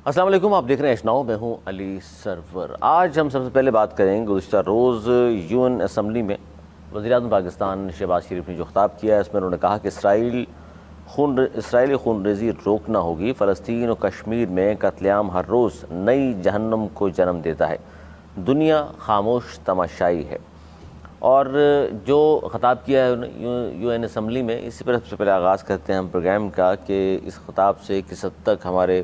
السلام علیکم، آپ دیکھ رہے ہیں اشناؤ، میں ہوں علی سرور۔ آج ہم سب سے پہلے بات کریں گزشتہ روز یو این اسمبلی میں وزیر اعظم پاکستان شہباز شریف نے جو خطاب کیا ہے، اس میں انہوں نے کہا کہ اسرائیلی خون ریزی روکنا ہوگی۔ فلسطین اور کشمیر میں قتل عام ہر روز نئی جہنم کو جنم دیتا ہے، دنیا خاموش تماشائی ہے۔ اور جو خطاب کیا ہے یو این اسمبلی میں، اسی پر سب سے پہلے آغاز کرتے ہیں ہم پروگرام کا کہ اس خطاب سے کس حد تک ہمارے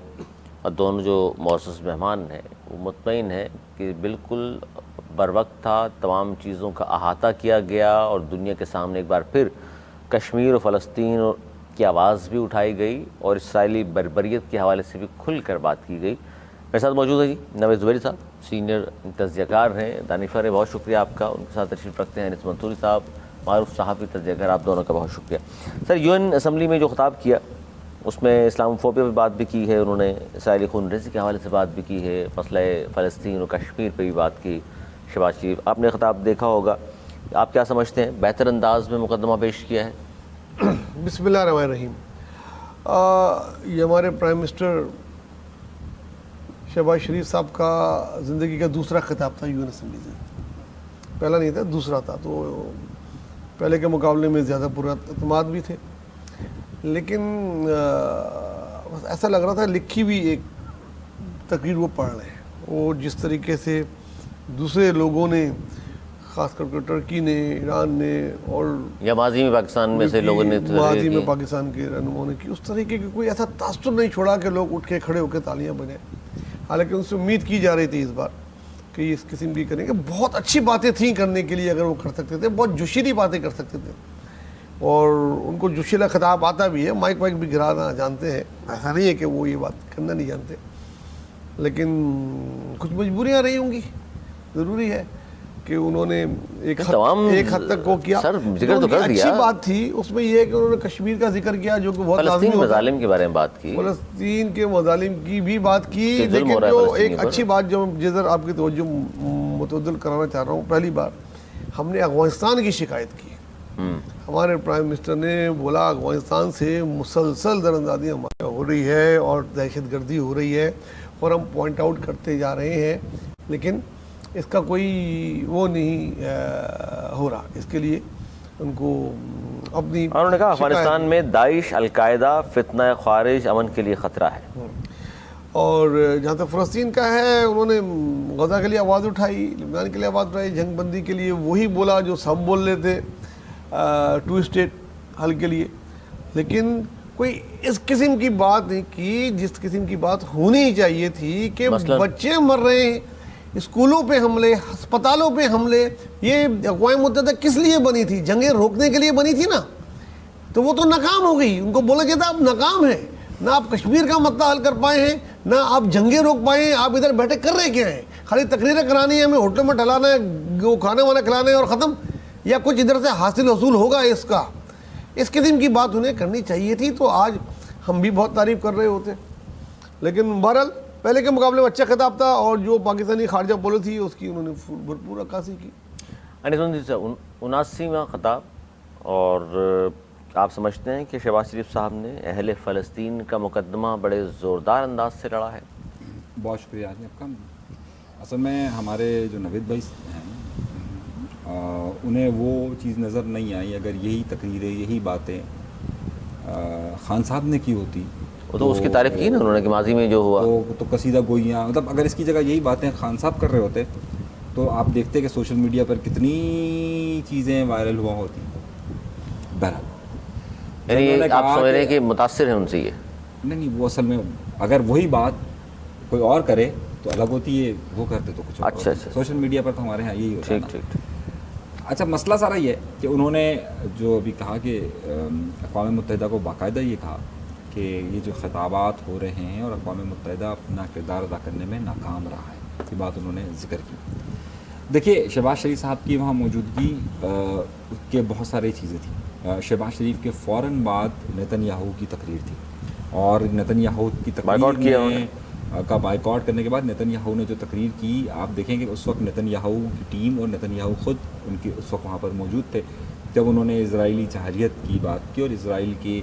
دونوں جو معزز مہمان ہیں وہ مطمئن ہیں کہ بالکل بروقت تھا، تمام چیزوں کا احاطہ کیا گیا اور دنیا کے سامنے ایک بار پھر کشمیر اور فلسطین کی آواز بھی اٹھائی گئی اور اسرائیلی بربریت کے حوالے سے بھی کھل کر بات کی گئی۔ میرے ساتھ موجود ہے جی نوید زبیری صاحب، سینئر تجزیہ کار ہیں، دانشور ہیں، بہت شکریہ آپ کا۔ ان کے ساتھ تشریف رکھتے ہیں انس منصوری صاحب، معروف صحافی تجزیہ کار، آپ دونوں کا بہت شکریہ۔ سر، یو این اسمبلی میں جو خطاب کیا اس میں اسلام فوبیا پہ بات بھی کی ہے، انہوں نے اسرائیلی خون ریزی کے حوالے سے بات بھی کی ہے، مسئلہ فلسطین اور کشمیر پہ بھی بات کی۔ شہباز شریف، آپ نے خطاب دیکھا ہوگا، آپ کیا سمجھتے ہیں؟ بہتر انداز میں مقدمہ پیش کیا ہے؟ بسم اللہ الرحمن الرحیم۔ یہ ہمارے پرائم منسٹر شہباز شریف صاحب کا زندگی کا دوسرا خطاب تھا یو این اسمبلی سے، پہلا نہیں تھا، دوسرا تھا، تو پہلے کے مقابلے میں زیادہ پراعتماد بھی تھے، لیکن ایسا لگ رہا تھا لکھی بھی ایک تقریر وہ پڑھ رہے ہیں۔ وہ جس طریقے سے دوسرے لوگوں نے، خاص کر کے ٹرکی نے، ایران نے، اور یا ماضی میں پاکستان میں سے لوگوں نے ماضی میں پاکستان کے رہنماؤں نے کی، اس طریقے کی کوئی ایسا تاثر نہیں چھوڑا کہ لوگ اٹھ کے کھڑے ہو کے تالیاں بجائیں۔ حالانکہ ان سے امید کی جا رہی تھی اس بار کہ یہ اس قسم کی کریں گے۔ بہت اچھی باتیں تھیں کرنے کے لیے، اگر وہ کر سکتے تھے، بہت جوشیلی باتیں کر سکتے تھے، اور ان کو جوشیلا خطاب آتا بھی ہے، مائک وائک بھی گرانا جانتے ہیں، ایسا نہیں ہے کہ وہ یہ بات کرنا نہیں جانتے، لیکن کچھ مجبوریاں رہی ہوں گی، ضروری ہے کہ انہوں نے ایک حد تک وہ کیا۔ سر، ذکر تو کر دیا، اچھی بات تھی اس میں یہ ہے کہ انہوں نے کشمیر کا ذکر کیا، جو کہ بہت لازمی فلسطین مظالم کے بارے میں بات کی، فلسطین کے مظالم کی بھی بات کی، لیکن جو ایک اچھی بات جو جدھر آپ کی توجہ متبادل کرانا چاہ رہا ہوں، پہلی بار ہم نے افغانستان کی شکایت کی۔ ہمارے پرائم منسٹر نے بولا افغانستان سے مسلسل درندازی ہمارے ہو رہی ہے اور دہشت گردی ہو رہی ہے، اور ہم پوائنٹ آؤٹ کرتے جا رہے ہیں، لیکن اس کا کوئی وہ نہیں ہو رہا۔ اس کے لیے ان کو اپنی، انہوں نے کہا افغانستان میں داعش، القاعدہ، فتنہ خارج امن کے لیے خطرہ ہے۔ اور جہاں تک فلسطین کا ہے، انہوں نے غزہ کے لیے آواز اٹھائی، لبنان کے لیے آواز اٹھائی، جنگ بندی کے لیے وہی بولا جو سب بول رہے تھے، ٹو اسٹیٹ حل کے لیے، لیکن کوئی اس قسم کی بات نہیں کی جس قسم کی بات ہونی چاہیے تھی کہ بچے مر رہے ہیں، اسکولوں پہ حملے، ہسپتالوں پہ حملے۔ یہ اقوام متحدہ کس لیے بنی تھی؟ جنگیں روکنے کے لیے بنی تھی نا، تو وہ تو ناکام ہو گئی۔ ان کو بولا جاتا آپ ناکام ہیں، نہ آپ کشمیر کا مسئلہ حل کر پائے ہیں، نہ آپ جنگیں روک پائے ہیں، آپ ادھر بیٹھے کر رہے کیا ہیں؟ خالی تقریریں کرانی ہے، ہمیں ہوٹل میں ڈلانا ہے، وہ کھانے وانا کھلانا ہے اور ختم، یا کچھ ادھر سے حاصل حصول ہوگا اس کا؟ اس قسم کی بات انہیں کرنی چاہیے تھی، تو آج ہم بھی بہت تعریف کر رہے ہوتے۔ لیکن بہرحال پہلے کے مقابلے میں اچھا خطاب تھا، اور جو پاکستانی خارجہ پالیسی تھی اس کی انہوں نے بھرپور عکاسی کی۔ 79واں خطاب، اور آپ سمجھتے ہیں کہ شہباز شریف صاحب نے اہل فلسطین کا مقدمہ بڑے زوردار انداز سے لڑا ہے؟ بہت شکریہ آپ کا۔ اصل میں ہمارے جو نوید بھائی ہیں، انہیں وہ چیز نظر نہیں آئی۔ اگر یہی تقریریں، یہی باتیں خان صاحب نے کی ہوتی تو اس کی تعریف کی نا انہوں نے کہ ماضی میں جو ہوا تو قصیدہ گوئیاں، مطلب اگر اس کی جگہ یہی باتیں خان صاحب کر رہے ہوتے تو آپ دیکھتے کہ سوشل میڈیا پر کتنی چیزیں وائرل ہوا ہوتی۔ بہرحال یعنی آپ سمجھ رہے ہیں کہ متاثر ہیں ان سے یہ؟ نہیں، وہ اصل میں اگر وہی بات کوئی اور کرے تو الگ ہوتی ہے، وہ کرتے تو کچھ اور۔ اچھا، سوشل میڈیا پر تو ہمارے ہاں یہی ہوتا ہے۔ ٹھیک۔ اچھا، مسئلہ سارا یہ ہے کہ انہوں نے جو ابھی کہا کہ اقوام متحدہ کو باقاعدہ یہ کہا کہ یہ جو خطابات ہو رہے ہیں اور اقوام متحدہ اپنا کردار ادا کرنے میں ناکام رہا ہے، یہ بات انہوں نے ذکر کی۔ دیکھیے، شہباز شریف صاحب کی وہاں موجودگی کے بہت ساری چیزیں تھیں۔ شہباز شریف کے فوراً بعد نیتن یاہو کی تقریر تھی، اور نیتن یاہو کی تقریر کا بائیکاٹ کرنے کے بعد نیتن یاہو نے جو تقریر کی، آپ دیکھیں کہ اس وقت نیتن یاہو کی ٹیم اور نیتن یاہو خود ان کے اس وقت وہاں پر موجود تھے جب انہوں نے اسرائیلی جارحیت کی بات کی اور اسرائیل کے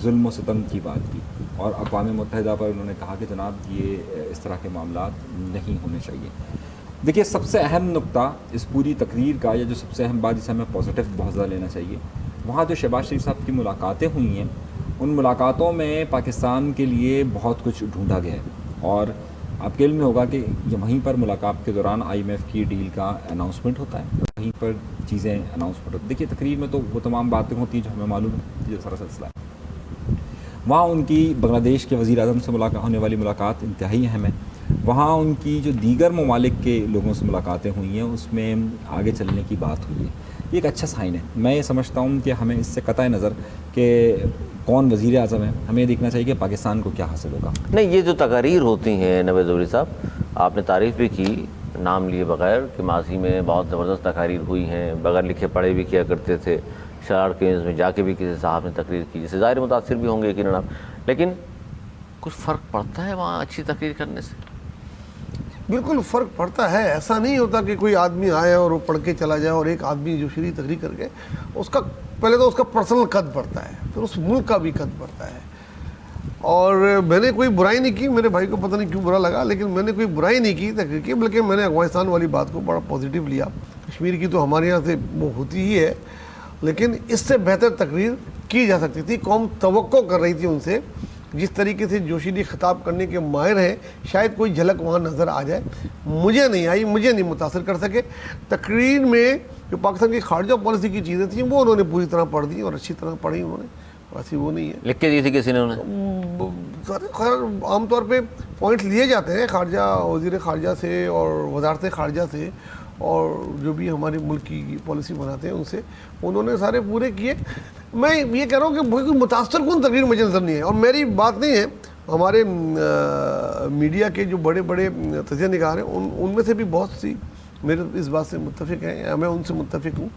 ظلم و ستم کی بات کی۔ اور اقوام متحدہ پر انہوں نے کہا کہ جناب یہ اس طرح کے معاملات نہیں ہونے چاہیے. دیکھیے سب سے اہم نقطہ اس پوری تقریر کا، یا جو سب سے اہم بات جسے ہمیں پازیٹیو بہت زیادہ لینا چاہیے، وہاں جو شہباز شریف صاحب کی ملاقاتیں ہوئی ہیں، ان ملاقاتوں میں پاکستان کے لیے بہت کچھ ڈھونڈا گیا ہے. اور آپ کے علم میں ہوگا کہ یہ وہیں پر ملاقات کے دوران IMF کی ڈیل کا اناؤنسمنٹ ہوتا ہے، وہیں پر چیزیں اناؤنسمنٹ ہوتی ہیں. دیکھیے تقریر میں تو وہ تمام باتیں ہوتی ہیں جو ہمیں معلوم ہے، جو سارا سلسلہ ہے. وہاں ان کی بنگلہ دیش کے وزیر اعظم سے ہونے والی ملاقات انتہائی اہم ہے. وہاں ان کی جو دیگر ممالک کے لوگوں سے ملاقاتیں ہوئی ہیں اس میں آگے چلنے کی بات ہوئی ہے. یہ ایک اچھا سائن ہے. میں یہ سمجھتا ہوں کہ ہمیں اس سے قطع نظر کہ کون وزیر اعظم ہے، ہمیں یہ دیکھنا چاہیے کہ پاکستان کو کیا حاصل ہوگا. نہیں، یہ جو تقاریر ہوتی ہیں نوید زہری صاحب، آپ نے تعریف بھی کی نام لیے بغیر کہ ماضی میں بہت زبردست تقاریر ہوئی ہیں، بغیر لکھے پڑھے بھی کیا کرتے تھے، شرار کے میں جا کے بھی کسی صاحب نے تقریر کی، جس سے ظاہر متاثر بھی ہوں گے یقیناً آپ، لیکن کچھ فرق پڑتا ہے وہاں اچھی تقریر کرنے سے؟ بالکل فرق پڑتا ہے. ایسا نہیں ہوتا کہ کوئی آدمی آئے اور وہ پڑھ کے چلا جائے، اور ایک آدمی جو شریح تقریر کر کے اس کا پہلے تو اس کا پرسنل قد بڑھتا ہے، پھر اس ملک کا بھی قد بڑھتا ہے. اور میں نے کوئی برائی نہیں کی، میرے بھائی کو پتہ نہیں کیوں برا لگا، لیکن میں نے کوئی برائی نہیں کی تقریر کی، بلکہ میں نے افغانستان والی بات کو بڑا پازیٹیو لیا. کشمیر کی تو ہمارے یہاں سے وہ ہوتی ہی ہے، لیکن اس سے بہتر تقریر کی جا سکتی تھی. قوم توقع کر رہی تھی ان سے، جس طریقے سے جوشیلی خطاب کرنے کے ماہر ہیں، شاید کوئی جھلک وہاں نظر آ جائے. مجھے نہیں آئی، مجھے نہیں متاثر کر سکے. تقریر میں جو پاکستان کی خارجہ پالیسی کی چیزیں تھیں وہ انہوں نے پوری طرح پڑھ دی، اور اچھی طرح پڑھی انہوں نے. ایسی وہ نہیں ہے. لکھ کے دی تھی کسی نے انہیں؟ خیر عام طور پہ پوائنٹس لیے جاتے ہیں خارجہ، وزیر خارجہ سے اور وزارت خارجہ سے، اور جو بھی ہمارے ملک کی پالیسی بناتے ہیں ان سے، انہوں نے سارے پورے کیے. میں یہ کہہ رہا ہوں کہ کوئی متاثر کن تقریر مجھے نظر نہیں ہے. اور میری بات نہیں ہے، ہمارے میڈیا کے جو بڑے بڑے تجزیہ نگار ہیں ان میں سے بھی بہت سی میرے اس بات سے متفق ہیں، میں ان سے متفق ہوں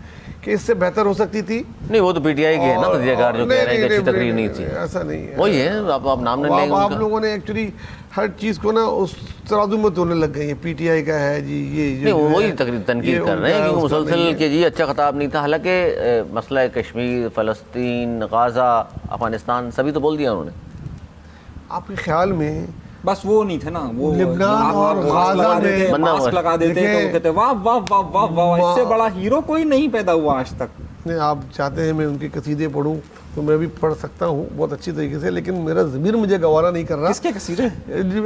کہ اس سے بہتر ہو سکتی تھی. نہیں، وہ تو PTI کے ہیں نا تجزیہ کار جو کہہ رہے ہیں کہ اچھی تقریر نہیں تھی. ایسا نہیں ہے، وہی ہے، آپ نام نہ لیں گے. آپ لوگوں نے ایکچولی ہر چیز کو نا اس ترازو میں توڑنے لگ گئے ہیں. PTI کا ہے جی، یہ وہی تقریر تنقید کر رہے ہیں کہ مسلسل کہ جی اچھا خطاب نہیں تھا. حالانکہ مسئلہ کشمیر، فلسطین، غازہ، افغانستان سبھی تو بول دیا انہوں نے. آپ کے خیال میں بس وہ نہیں تھے نا، وہ لبنان اور غازہ میں ماسک لگا دیتے تو وہ کہتے واہ واہ واہ واہ واہ، اس سے بڑا ہیرو کوئی نہیں پیدا ہوا آج تک. آپ چاہتے ہیں میں ان کے قصیدے پڑھوں تو میں بھی پڑھ سکتا ہوں بہت اچھی طریقے سے، لیکن میرا ضمیر مجھے گوارا نہیں کر رہا. کس کے قصیدے؟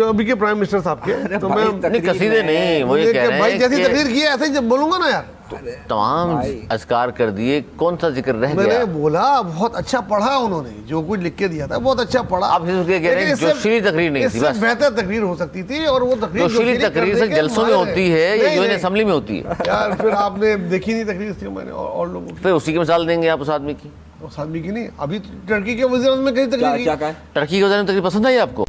ابھی کے پرائم منسٹر صاحب کے. تو میں قصیدے نہیں، وہ یہ کہہ رہے ہیں بھائی جیسی تقریر کی ہے ایسے ہی بولوں گا نا یار. تمام اذکار کر دیے، کون سا ذکر رہ میں گیا؟ نے بولا بہت اچھا پڑھا انہوں نے، جو کچھ لکھ کے دیا تھا بہت اچھا پڑھا. آپ کہہ رہے ہیں جوشیلی تقریر نہیں تھی، اس سے بہتر تقریر ہو سکتی تھی. اور وہ تقریر جوشیلی تقریر سے جلسوں میں ہوتی ہے یا UN اسمبلی میں ہوتی ہے؟ یار پھر آپ نے دیکھی نہیں تقریر تھی میں نے اور لوگوں کی. پھر اسی کی مثال دیں گے آپ اس آدمی کی؟ اس آدمی کی نہیں. ابھی ٹرکی کے وزیر اعظم میں کہیں تقریر کی. کیا کہا؟ ٹرکی کے وزیر میں تقریر پسند آئی آپ کو؟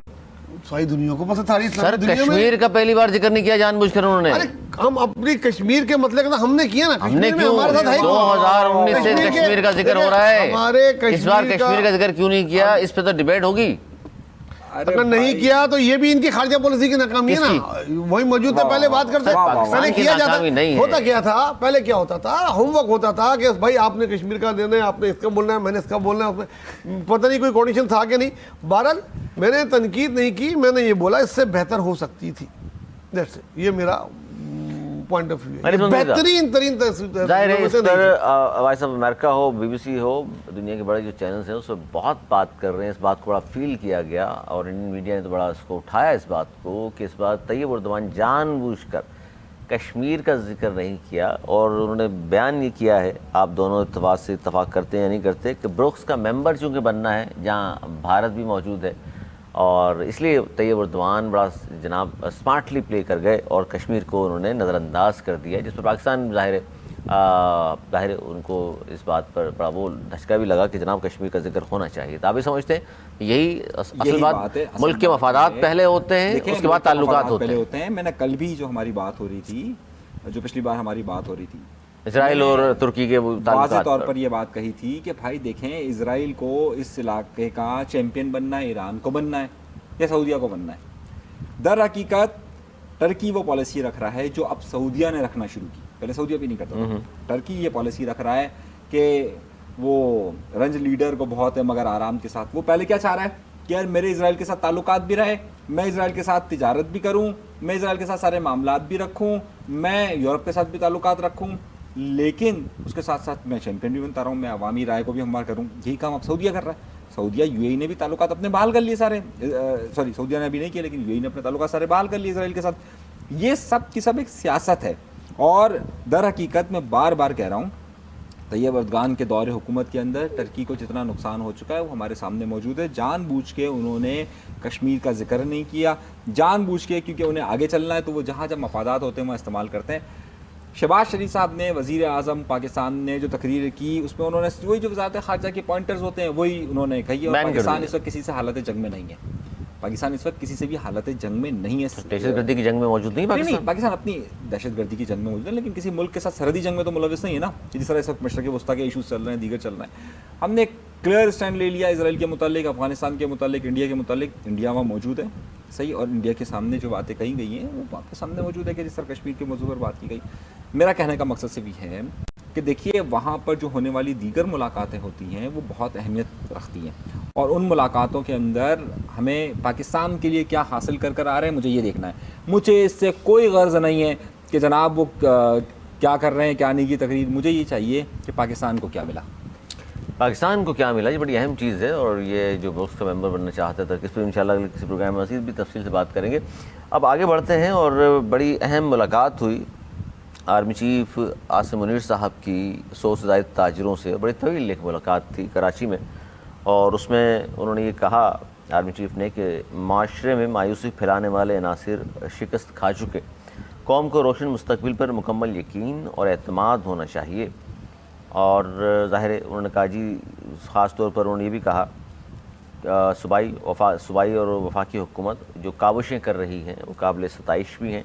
ساری دنیا کو پسند. ساری سر کشمیر کا پہلی بار ذکر نہیں کیا جان بوجھ کر انہوں نے. ارے ہم اپنی کشمیر کے مسئلے کا ہم نے کیا نا. ہم نے کیوں 2019 سے کشمیر کا ذکر ہو رہا ہے، اس بار کشمیر کا ذکر کیوں نہیں کیا؟ اس پہ تو ڈیبیٹ ہوگی. اگر نہیں کیا تو یہ بھی ان کی خارجہ پالیسی کی ناکامی ہے نا. وہی موجود ہے، پہلے بات کرتے پہلے کیا جاتا ہوتا کیا تھا. پہلے کیا ہوتا تھا، ہوم ورک ہوتا تھا کہ بھائی آپ نے کشمیر کا دینا ہے، آپ نے اس کا بولنا ہے، میں نے اس کا بولنا ہے. اس میں پتہ نہیں کوئی کنڈیشن تھا کہ نہیں. بہرحال میں نے تنقید نہیں کی، میں نے یہ بولا اس سے بہتر ہو سکتی تھی. یہ میرا پوائنٹ آف ویو ہے. بہترین ترین ظاہر ہے. اس پر وائس آف امریکہ ہو، BBC ہو، دنیا کے بڑے جو چینلز ہیں اس پر بہت بات کر رہے ہیں. اس بات کو بڑا فیل کیا گیا اور انڈین میڈیا نے تو بڑا اس کو اٹھایا اس بات کو کہ اس بار طیب اردوان جان بوجھ کر کشمیر کا ذکر نہیں کیا. اور انہوں نے بیان یہ کیا ہے، آپ دونوں اتفاق سے اتفاق کرتے ہیں یا نہیں کرتے، کہ بروکس کا ممبر چونکہ بننا ہے جہاں بھارت بھی موجود ہے، اور اس لیے طیب اردوان بڑا جناب اسمارٹلی پلے کر گئے اور کشمیر کو انہوں نے نظر انداز کر دیا، جس پر پاکستان ظاہر ان کو اس بات پر بڑا وہ دھچکا بھی لگا کہ جناب کشمیر کا ذکر ہونا چاہیے. تو آپ بھی سمجھتے ہیں یہی اصل بات، ملک کے مفادات پہلے ہوتے ہیں، اس کے بعد تعلقات ہوتے ہیں. میں نے کل بھی جو ہماری بات ہو رہی تھی، جو پچھلی بار ہماری بات ہو رہی تھی اسرائیل اور ترکی کے واضح طور پر یہ بات کہی تھی کہ بھائی دیکھیں اسرائیل کو اس علاقے کا چیمپئن بننا ہے، ایران کو بننا ہے یا سعودیہ کو بننا ہے. در حقیقت ٹرکی وہ پالیسی رکھ رہا ہے جو اب سعودیہ نے رکھنا شروع کی. پہلے سعودیہ بھی نہیں کرتا تھا. ٹرکی یہ پالیسی رکھ رہا ہے کہ وہ رنج لیڈر کو بہت ہے مگر آرام کے ساتھ. وہ پہلے کیا چاہ رہا ہے کہ یار میرے اسرائیل کے ساتھ تعلقات بھی رہے, میں اسرائیل کے ساتھ تجارت بھی کروں, میں اسرائیل کے ساتھ سارے معاملات بھی رکھوں, میں یورپ کے ساتھ بھی تعلقات رکھوں, لیکن اس کے ساتھ ساتھ میں چیمپئن بھی بنتا رہا ہوں, میں عوامی رائے کو بھی ہموار کروں. یہی کام اب سعودیہ کر رہا ہے. سعودیہ یو اے ای نے بھی تعلقات اپنے بحال کر لیے سارے, سوری سعودیہ نے ابھی نہیں کیے لیکن یو اے ای نے اپنے تعلقات سارے بحال کر لیے اسرائیل کے ساتھ. یہ سب کی سب ایک سیاست ہے. اور در حقیقت میں بار بار کہہ رہا ہوں, طیب اردگان کے دور حکومت کے اندر ترکی کو جتنا نقصان ہو چکا ہے وہ ہمارے سامنے موجود ہے. جان بوجھ کے انہوں نے کشمیر کا ذکر نہیں کیا, جان بوجھ کے, کیونکہ انہیں آگے چلنا ہے تو وہ جہاں جب مفادات ہوتے ہیں وہ استعمال کرتے ہیں. شہباز شریف صاحب نے, وزیر اعظم پاکستان نے جو تقریر کی اس میں انہوں نے وہی جو وزارت خارجہ کے پوائنٹرز ہوتے ہیں وہی انہوں نے کہی. اور پاکستان اس وقت کسی سے حالت جنگ میں نہیں ہے. پاکستان اس وقت کسی سے بھی حالت جنگ میں نہیں ہے. دہشت گردی کی جنگ میں موجود نہیں پاکستان. پاکستان اپنی دہشت گردی کی جنگ میں موجود ہے, لیکن کسی ملک کے ساتھ سرحدی جنگ میں تو ملوث نہیں ہے نا, جس طرح اس وقت مشرق وسطیٰ کے ایشوز چل رہے ہیں, دیگر چل رہے ہیں. ہم نے ایک کلیئر اسٹینڈ لے لیا اسرائیل کے متعلق, افغانستان کے متعلق, انڈیا کے متعلق. انڈیا وہاں موجود ہے صحیح, اور انڈیا کے سامنے جو باتیں کہی گئی ہیں وہ آپ کے سامنے موجود ہے کہ جس طرح کشمیر کے موضوع پر بات کی گئی. میرا کہنے کا مقصد سے بھی ہے کہ دیکھیے وہاں پر جو ہونے والی دیگر ملاقاتیں ہوتی ہیں وہ بہت اہمیت رکھتی ہیں, اور ان ملاقاتوں کے اندر ہمیں پاکستان کے لیے کیا حاصل کر کر آ رہے ہیں مجھے یہ دیکھنا ہے. مجھے اس سے کوئی غرض نہیں ہے کہ جناب وہ کیا کر رہے ہیں, کیا نہیں کی تقریر. مجھے یہ چاہیے کہ پاکستان کو کیا ملا. پاکستان کو کیا ملا, یہ بڑی اہم چیز ہے, اور یہ جو بوکس کا ممبر بننا چاہتا ہے اس پہ انشاءاللہ کسی پروگرام میں مزید بھی تفصیل سے بات کریں گے. اب آگے بڑھتے ہیں, اور بڑی اہم ملاقات ہوئی آرمی چیف عاصم منیر صاحب کی 100 سے زائد تاجروں سے. بڑی طویل ایک ملاقات تھی کراچی میں, اور اس میں انہوں نے یہ کہا آرمی چیف نے کہ معاشرے میں مایوسی پھیلانے والے عناصر شکست کھا چکے, قوم کو روشن مستقبل پر مکمل یقین اور اعتماد ہونا چاہیے. اور ظاہر ہے انہوں نے کہا جی, خاص طور پر انہوں نے یہ بھی کہا صوبائی اور وفاقی حکومت جو کاوشیں کر رہی ہیں وہ قابل ستائش بھی ہیں,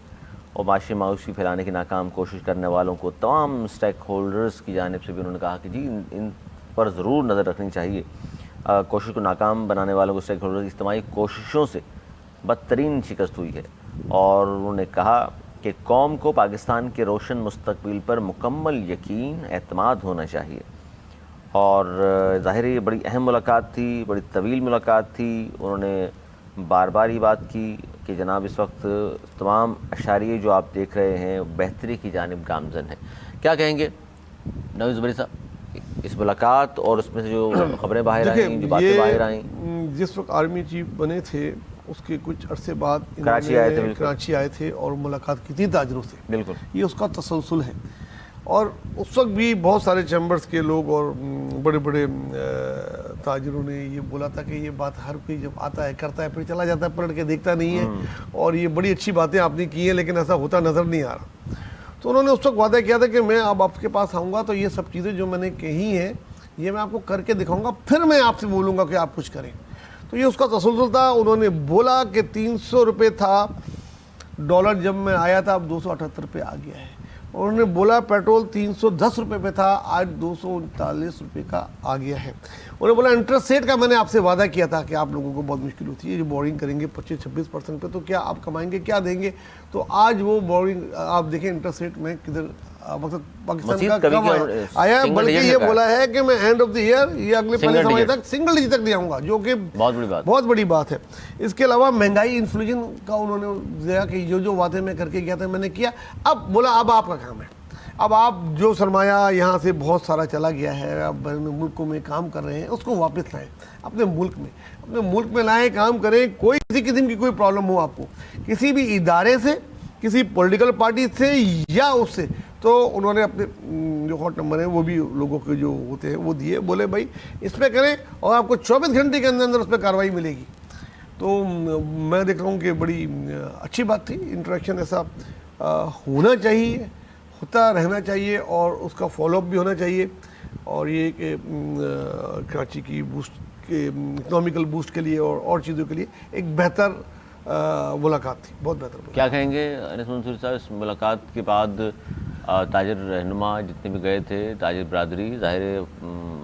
اور معاشی مایوسی پھیلانے کی ناکام کوشش کرنے والوں کو تمام اسٹیک ہولڈرز کی جانب سے بھی انہوں نے کہا کہ جی ان پر ضرور نظر رکھنی چاہیے. کوشش کو ناکام بنانے والوں کو اسٹیک ہولڈرز کی اجتماعی کوششوں سے بدترین شکست ہوئی ہے. اور انہوں نے کہا کہ قوم کو پاکستان کے روشن مستقبل پر مکمل یقین اعتماد ہونا چاہیے. اور ظاہر یہ بڑی اہم ملاقات تھی, بڑی طویل ملاقات تھی. انہوں نے بار بار یہ بات کی کہ جناب اس وقت تمام اشاریے جو آپ دیکھ رہے ہیں بہتری کی جانب گامزن ہیں. کیا کہیں گے نوید زبیری صاحب اس ملاقات اور اس میں سے جو خبریں باہر آئیں, جو باتیں باہر آئیں؟ جس وقت آرمی چیف بنے تھے اس کے کچھ عرصے بعد کراچی آئے تھے اور ملاقات کی تھی تاجروں سے. بالکل یہ اس کا تسلسل ہے. اور اس وقت بھی بہت سارے چیمبرز کے لوگ اور بڑے بڑے تاجروں نے یہ بولا تھا کہ یہ بات ہر کوئی جب آتا ہے کرتا ہے پھر چلا جاتا ہے, پلٹ کے دیکھتا نہیں ہے, اور یہ بڑی اچھی باتیں آپ نے کی ہیں لیکن ایسا ہوتا نظر نہیں آ رہا. تو انہوں نے اس وقت وعدہ کیا تھا کہ میں اب آپ کے پاس آؤں گا تو یہ سب چیزیں جو میں نے کہی ہیں یہ میں آپ کو کر کے دکھاؤں گا, پھر میں آپ سے بولوں گا کہ آپ کچھ کریں. تو یہ اس کا تسلسل تھا. انہوں نے بولا کہ 300 روپے تھا ڈالر جب میں آیا تھا, اب 278 روپے آ گیا ہے. انہوں نے بولا پیٹرول 310 روپے پہ تھا, آج 239 روپے کا آ گیا ہے. انہوں نے بولا انٹرسٹ ریٹ کا میں نے آپ سے وعدہ کیا تھا کہ آپ لوگوں کو بہت مشکل ہوتی ہے, جو بورنگ کریں گے 25-26% پہ تو کیا آپ کمائیں گے, کیا دیں گے. تو آج وہ بورنگ آپ دیکھیں انٹرسٹ ریٹ میں کدھر مطلب پاکستان کا کم آیا ہے, بلکہ یہ بولا ہے کہ میں اینڈ آف دی ایئر یہ اگلے پہلے سمجھ تک سنگل ڈیجٹ تک لے آؤں گا, جو کہ بہت بڑی بات ہے. اس کے علاوہ مہنگائی انفلیشن کا انہوں نے دیا کہ جو وعدے میں کر کے گیا تھا میں نے کیا. اب بولا اب آپ کا کام ہے, اب آپ جو سرمایہ یہاں سے بہت سارا چلا گیا ہے, اب بین ملکوں میں کام کر رہے ہیں, اس کو واپس لائیں اپنے ملک میں لائیں, کام کریں. کوئی کسی قسم کی کوئی پرابلم ہو آپ کو کسی بھی ادارے سے, کسی پولیٹیکل پارٹی سے یا اس سے, تو انہوں نے اپنے جو ہاٹ نمبر ہیں وہ بھی لوگوں کے جو ہوتے ہیں وہ دیے, بولے بھائی اس پہ کریں اور آپ کو 24 گھنٹے کے اندر اس پہ کارروائی ملے گی. تو میں دیکھ رہا ہوں کہ بڑی اچھی بات تھی. انٹریکشن ایسا ہونا چاہیے, ہوتا رہنا چاہیے, اور اس کا فالو اپ بھی ہونا چاہیے. اور یہ کہ کراچی کی بوسٹ کے اکنامیکل بوسٹ کے لیے اور چیزوں کے لیے ایک بہتر ملاقات تھی, بہت بہتر. کیا کہیں گے انس منصوری صاحب اس ملاقات کے بعد تاجر رہنما جتنے بھی گئے تھے, تاجر برادری, ظاہر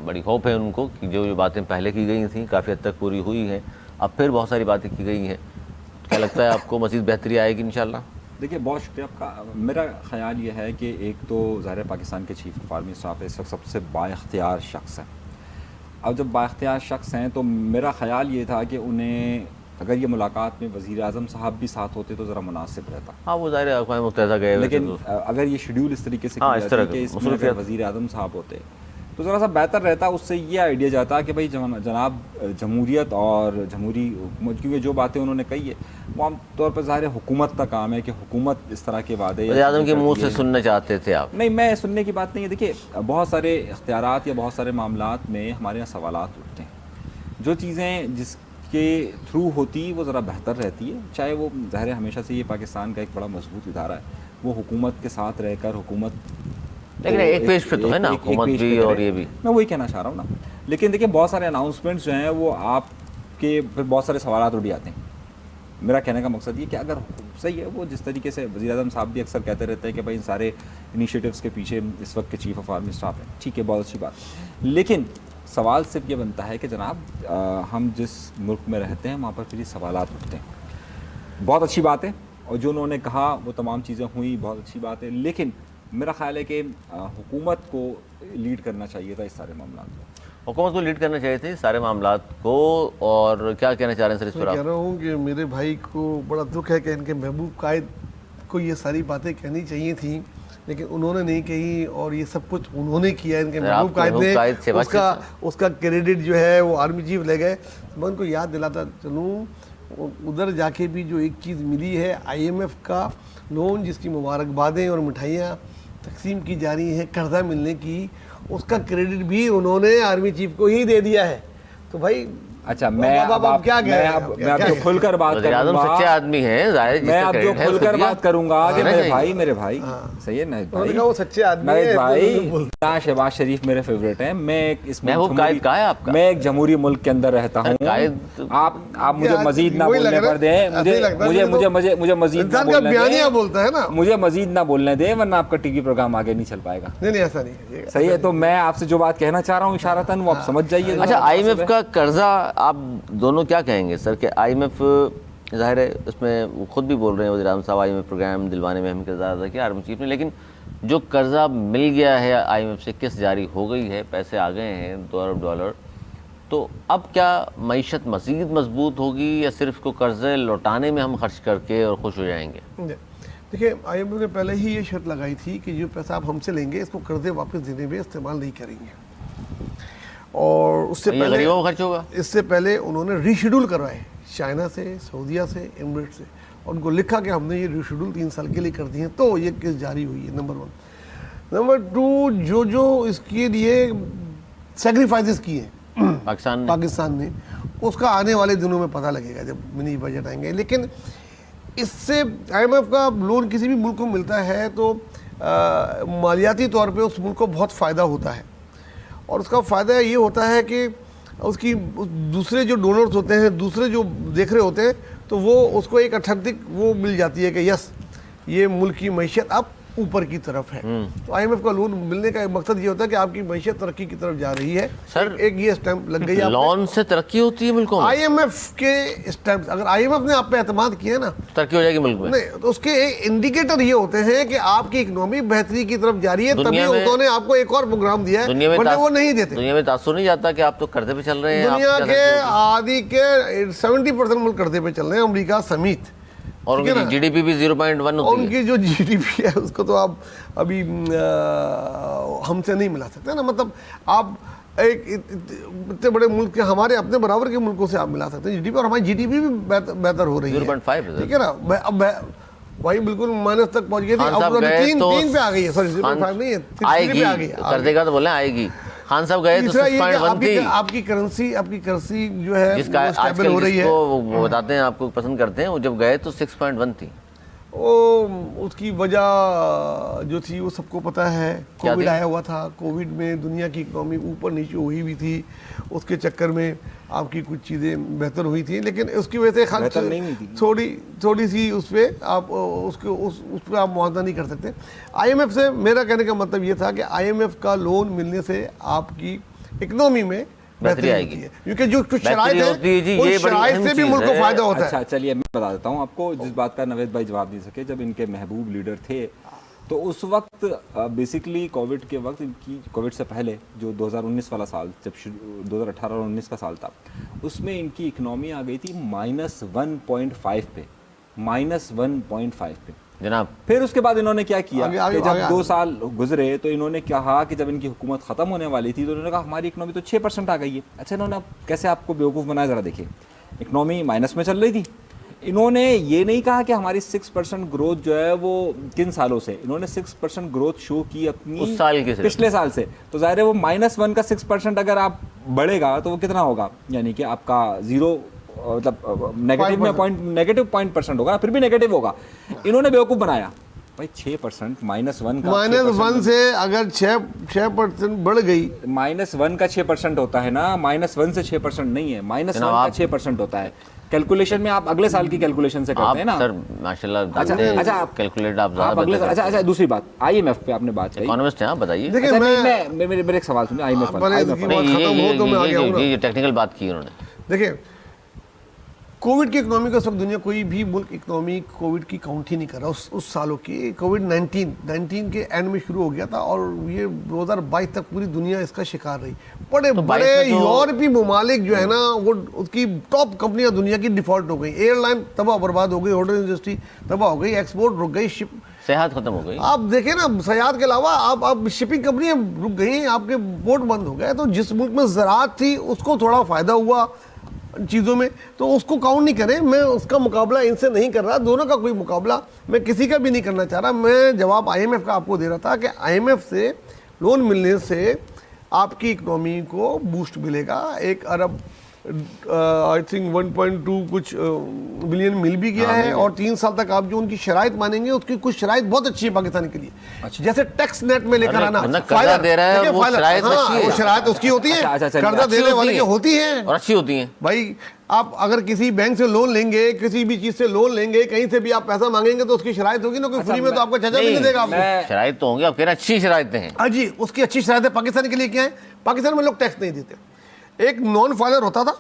بڑی ہوپ ہے ان کو کہ جو باتیں پہلے کی گئی تھیں کافی حد تک پوری ہوئی ہیں, اب پھر بہت ساری باتیں کی گئی ہیں, کیا لگتا ہے آپ کو مزید بہتری آئے گی انشاءاللہ؟ دیکھیے بہت شکریہ آپ کا. میرا خیال یہ ہے کہ ایک تو ظاہر پاکستان کے چیف آف آرمی اسٹاف اس وقت سب سے با اختیار شخص ہے. اب جب بااختیار شخص ہیں تو میرا خیال یہ تھا کہ انہیں اگر یہ ملاقات میں وزیر اعظم صاحب بھی ساتھ ہوتے تو ذرا مناسب رہتا. ہاں وہ ظاہر ہے اقوام متحدہ گئے ہوئے تھے لیکن اگر یہ شیڈیول اس طریقے سے ہاں، کی اس طرح جاتی کہ اس میں مصروفیت. اگر وزیر اعظم صاحب ہوتے تو ذرا سا بہتر رہتا. اس سے یہ آئیڈیا جاتا کہ بھائی جناب جمہوریت اور جمہوری حکومت، کیونکہ جو باتیں انہوں نے کہی ہے وہ عام طور پر ظاہر حکومت کا کام ہے کہ حکومت اس طرح کے وعدے وزیر اعظم کے منہ سے سننا چاہتے تھے آپ. نہیں، میں سننے کی بات نہیں ہے. دیکھیے بہت سارے اختیارات یا بہت سارے معاملات میں ہمارے یہاں سوالات اٹھتے ہیں. جو چیزیں جس کے تھرو ہوتی وہ ذرا بہتر رہتی ہے، چاہے وہ ظاہر ہمیشہ سے یہ پاکستان کا ایک بڑا مضبوط ادارہ ہے، وہ حکومت کے ساتھ رہ کر حکومت لیکن ایک پیج پہ تو ہے نا حکومت بھی اور یہ بھی. میں وہی کہنا چاہ رہا ہوں نا. لیکن دیکھیں بہت سارے اناؤنسمنٹس جو ہیں وہ آپ کے پھر بہت سارے سوالات اٹھ جاتے ہیں. میرا کہنے کا مقصد یہ کہ اگر صحیح ہے وہ جس طریقے سے وزیر اعظم صاحب بھی اکثر کہتے رہتے ہیں کہ بھائی ان سارے انیشیٹوز کے پیچھے اس وقت کے چیف آف آرمی اسٹاف ہیں، ٹھیک ہے، بہت اچھی بات. لیکن سوال صرف یہ بنتا ہے کہ جناب ہم جس ملک میں رہتے ہیں وہاں پر پھر یہ سوالات اٹھتے ہیں. بہت اچھی بات ہے اور جو انہوں نے کہا وہ تمام چیزیں ہوئیں، بہت اچھی بات ہے. لیکن میرا خیال ہے کہ حکومت کو لیڈ کرنا چاہیے تھا اس سارے معاملات کو. حکومت کو لیڈ کرنا چاہیے تھے سارے معاملات کو. اور کیا کہنا چاہ رہے ہیں سر اس پر میں آپ؟ کہہ رہا ہوں کہ میرے بھائی کو بڑا دکھ ہے کہ ان کے محبوب قائد کو یہ ساری باتیں کہنی چاہیے تھیں لیکن انہوں نے نہیں کہی، اور یہ سب کچھ انہوں نے کیا. ان کے محبوب قائد نے اس کا کریڈٹ جو ہے وہ آرمی چیف لے گئے. میں ان کو یاد دلاتا چلوں ادھر جا کے بھی جو ایک چیز ملی ہے آئی ایم ایف کا لون، جس کی مبارکبادیں اور مٹھائیاں تقسیم کی جا رہی ہیں قرضہ ملنے کی، اس کا کریڈٹ بھی انہوں نے آرمی چیف کو ہی دے دیا ہے. تو بھائی اچھا میں اب جو کھل کر بات وزیر اعظم سچے آدمی ہیں ظاہر. میں اب جو کھل کر بات کروں گا کہ میرے بھائی صحیح ہے ناہید بھائی، وہ سچے آدمی ناہید بھائی شہباز شریف میرے فیوریٹ ہیں. میں اس محبوب قائد کہا ہے آپ کا؟ میں ایک جمہوری ملک کے اندر رہتا ہوں. آپ مجھے مزید نہ بولنے پر دیں، مجھے مزید مجھے مزید نہ بولنے دیں ورنہ آپ کا ٹی وی پروگرام آگے نہیں چل پائے گا. نہیں ایسا نہیں. صحیح ہے، تو میں آپ سے جو بات کہنا چاہ رہا ہوں اشارتاً وہ آپ سمجھ جائیے. اچھا آئی ایم ایف کا قرضہ آپ دونوں کیا کہیں گے سر کہ آئی ایم ایف ظاہر ہے اس میں وہ خود بھی بول رہے ہیں وزیر اعظم صاحب آئی ایم ایف پروگرام دلوانے میں اہم کردار ادا کیا آرمی چیف نے، لیکن جو قرضہ مل گیا ہے آئی ایم ایف سے قسط جاری ہو گئی ہے، پیسے آ گئے ہیں $2 ارب، تو اب کیا معیشت مزید مضبوط ہوگی یا صرف کو قرضے لوٹانے میں ہم خرچ کر کے اور خوش ہو جائیں گے؟ دیکھیں آئی ایم ایف نے پہلے ہی یہ شرط لگائی تھی کہ جو پیسہ آپ ہم سے لیں گے اس کو قرضے واپس دینے میں استعمال نہیں کریں گے، اور اس سے پہلے انہوں نے ری شیڈول کروائے چائنا سے، سعودیہ سے، ایمریٹ سے، اور ان کو لکھا کہ ہم نے یہ ری شیڈول 3 سال کے لیے کر دی ہیں، تو یہ قسط جاری ہوئی ہے. نمبر 1. نمبر 2 جو اس کے لیے سیکریفائسز کیے ہیں پاکستان نے، اس کا آنے والے دنوں میں پتہ لگے گا جب منی بجٹ آئیں گے. لیکن اس سے آئی ایم ایف کا لون کسی بھی ملک کو ملتا ہے تو مالیاتی طور پہ اس ملک کو بہت فائدہ ہوتا ہے، اور اس کا فائدہ یہ ہوتا ہے کہ اس کی دوسرے جو ڈونرز ہوتے ہیں، دوسرے جو دیکھ رہے ہوتے ہیں، تو وہ اس کو ایک اتھینٹک وہ مل جاتی ہے کہ یس یہ ملک کی معیشت اب اوپر کی طرف ہے. تو آئی ایم ایف کا لون ملنے کا مقصد یہ ہوتا ہے کہ آپ کی معیشت ترقی کی طرف جا رہی ہے. سر ایک یہ اسٹیمپ لگ گئی لون سے ترقی ہوتی ہے ملکوں میں؟ آئی ایم ایف کے اسٹیمپ، اگر آئی ایم ایف نے آپ پہ اعتماد کیا نا ترقی ہو جائے گی ملک میں. نہیں تو اس کے انڈیکیٹر یہ ہوتے ہیں کہ آپ کی اکنامی بہتری کی طرف جا رہی ہے، تبھی انہوں نے آپ کو ایک اور پروگرام دیا ہے، ورنہ وہ نہیں دیتے. دنیا میں تاثر نہیں جاتا کہ آپ تو قرضے پہ چل رہے ہیں. دنیا کے آدھی کے 70% ملک قرضے پہ چل رہے ہیں، امریکہ سمیت. اور ان کی جی ڈی پی بھی 0.1 ہوتی ہے. ان کی جو جی ڈی پی ہے اس کو تو آپ ابھی ہم سے نہیں ملا سکتے نا. مطلب آپ ایک اتنے بڑے ملک کے ہمارے اپنے برابر کے ملکوں سے آپ ملا سکتے ہیں جی ڈی پی، اور ہماری جی ڈی پی بھی بہتر ہو رہی ہے. 0.5 ٹھیک ہے نا. اب وہی بالکل مائنس تک پہنچ گئی تھی، اب 3 پہ آ گئی ہے. سوری 0.5 نہیں ہے، 3 پہ آ گئی. قرضے کا تو بولیں آئے گی. خان صاحب گئے تو 6.1 تھی. آپ کی کرنسی جو ہے اسٹیبل ہو رہی ہے. وہ بتاتے ہیں آپ کو پسند کرتے ہیں، وہ جب گئے تو 6.1 تھی. اس کی وجہ جو تھی وہ سب کو پتہ ہے. کووڈ آیا ہوا تھا، کووڈ میں دنیا کی اکنامی اوپر نیچے ہوئی ہوئی تھی، اس کے چکر میں آپ کی کچھ چیزیں بہتر ہوئی تھیں، لیکن اس کی وجہ سے تھوڑی سی اس پہ آپ اس پہ آپ موازنہ نہیں کر سکتے. آئی ایم ایف سے میرا کہنے کا مطلب یہ تھا کہ آئی ایم ایف کا لون ملنے سے آپ کی اکنامی میں بہتری آئے گی، کیونکہ جو کچھ شرائط ہیں اس شرائط سے بھی ملک کو فائدہ ہوتا ہے. اچھا چلیے میں بتا دیتا ہوں آپ کو جس بات کا نوید بھائی جواب دے سکے. جب ان کے محبوب لیڈر تھے تو اس وقت بیسکلی کووڈ کے وقت ان کی، کووڈ سے پہلے جو 2019 والا سال، جب 2018 اور 19 کا سال تھا، اس میں ان کی اکنامی آ گئی تھی -1.5 پہ، -1.5 پہ جناب. پھر اس کے بعد انہوں نے کیا کیا آگے کہ جب 2 سال گزرے تو انہوں نے کہا کہ جب ان کی حکومت ختم ہونے والی تھی تو انہوں نے کہا ہماری اکنامی تو 6% آ گئی ہے. اچھا انہوں نے کیسے آپ کو بیوقوف بنایا ذرا دیکھیں. اکنامی مائنس میں چل رہی تھی، انہوں نے یہ نہیں کہا کہ ہماری 6% گروتھ جو ہے وہ کن سالوں سے، انہوں نے 6% گروتھ شو کی اپنی اس سال کے پچھلے سال سے. تو ظاہر ہے وہ -1 کا 6% اگر آپ بڑھے گا تو وہ کتنا ہوگا، یعنی کہ آپ کا 0 مطلب نیگیٹو میں نیگیٹو 0.% ہوگا، پھر بھی نیگیٹو ہوگا. انہوں نے بیوقوف بنایا بھائی 6% -1 کا -1 سے اگر 6% بڑھ گئی، -1 کا 6% ہوتا ہے نا، -1 سے 6% نہیں ہے، -1 کا 6% ہوتا ہے. کیلکولیشن میں آپ اگلے سال کی کیلکولیشن سے کرتے ہیں نا سر ماشاءاللہ. اچھا کیلکولیٹ آپ زیادہ بہتر کرتے ہیں. اچھا دوسری بات IMF پہ آپ نے بات کی. اکانومسٹ ہیں آپ بتائیے. دیکھیں اچھا میں میرے ایک سوال سنیں. IMF یہ ٹیکنیکل بات کی انہوں نے. دیکھیں کووڈ کی اکنامی کا اس وقت دنیا کوئی بھی ملک اکنامی کووڈ کی کاؤنٹ ہی نہیں کر رہا اس سالوں کی. کووڈ-19 کے اینڈ میں شروع ہو گیا تھا اور یہ 2022 تک پوری دنیا اس کا شکار رہی. بڑے یورپی ممالک جو ہے نا وہ اس کی ٹاپ کمپنیاں دنیا کی ڈیفالٹ ہو گئی. ایئر لائن تباہ برباد ہو گئی، ہوٹل انڈسٹری تباہ ہو گئی، ایکسپورٹ رک گئی، سیاحت ختم ہو گئی. آپ دیکھیں نا سیاحت کے علاوہ آپ شپنگ کمپنیاں رک گئی ہیں، آپ کے پورٹ بند ہو گئے. تو جس ملک میں زراعت تھی اس کو تھوڑا فائدہ ہوا چیزوں میں، تو اس کو کاؤنٹ نہیں کریں. میں اس کا مقابلہ ان سے نہیں کر رہا، دونوں کا کوئی مقابلہ میں کسی کا بھی نہیں کرنا چاہ رہا. میں جواب IMF کا آپ کو دے رہا تھا کہ IMF سے لون ملنے سے آپ کی اکنامی کو بوسٹ ملے گا. 1 ارب آئی تھنک 1.2 کچھ بلین مل بھی گیا ہے، اور 3 سال تک آپ جو ان کی شرائط مانیں گے اس کی کچھ شرائط بہت اچھی ہے پاکستان کے لیے. جیسے ٹیکس نیٹ میں لے کر آنا، قرضہ دے رہا ہے وہ شرائط اس کی ہوتی ہے، قرضہ دینے والے کی ہوتی ہیں اور اچھی ہوتی ہیں. بھائی آپ اگر کسی بینک سے لون لیں گے، کسی بھی چیز سے لون لیں گے، کہیں سے بھی آپ پیسہ مانگیں گے تو اس کی شرائط ہوگی نا. کوئی فری میں تو آپ کو چچا بھی نہیں دے گا. آپ کو شرائط تو ہوں گے، آپ کہہ رہے ہیں اچھی شرائطیں ہیں. ہاں جی، اس کی اچھی شرائطیں پاکستان کے لیے کیا ہیں؟ پاکستان میں لوگ ٹیکس نہیں دیتے. ایک نان فائلر ہوتا تھا،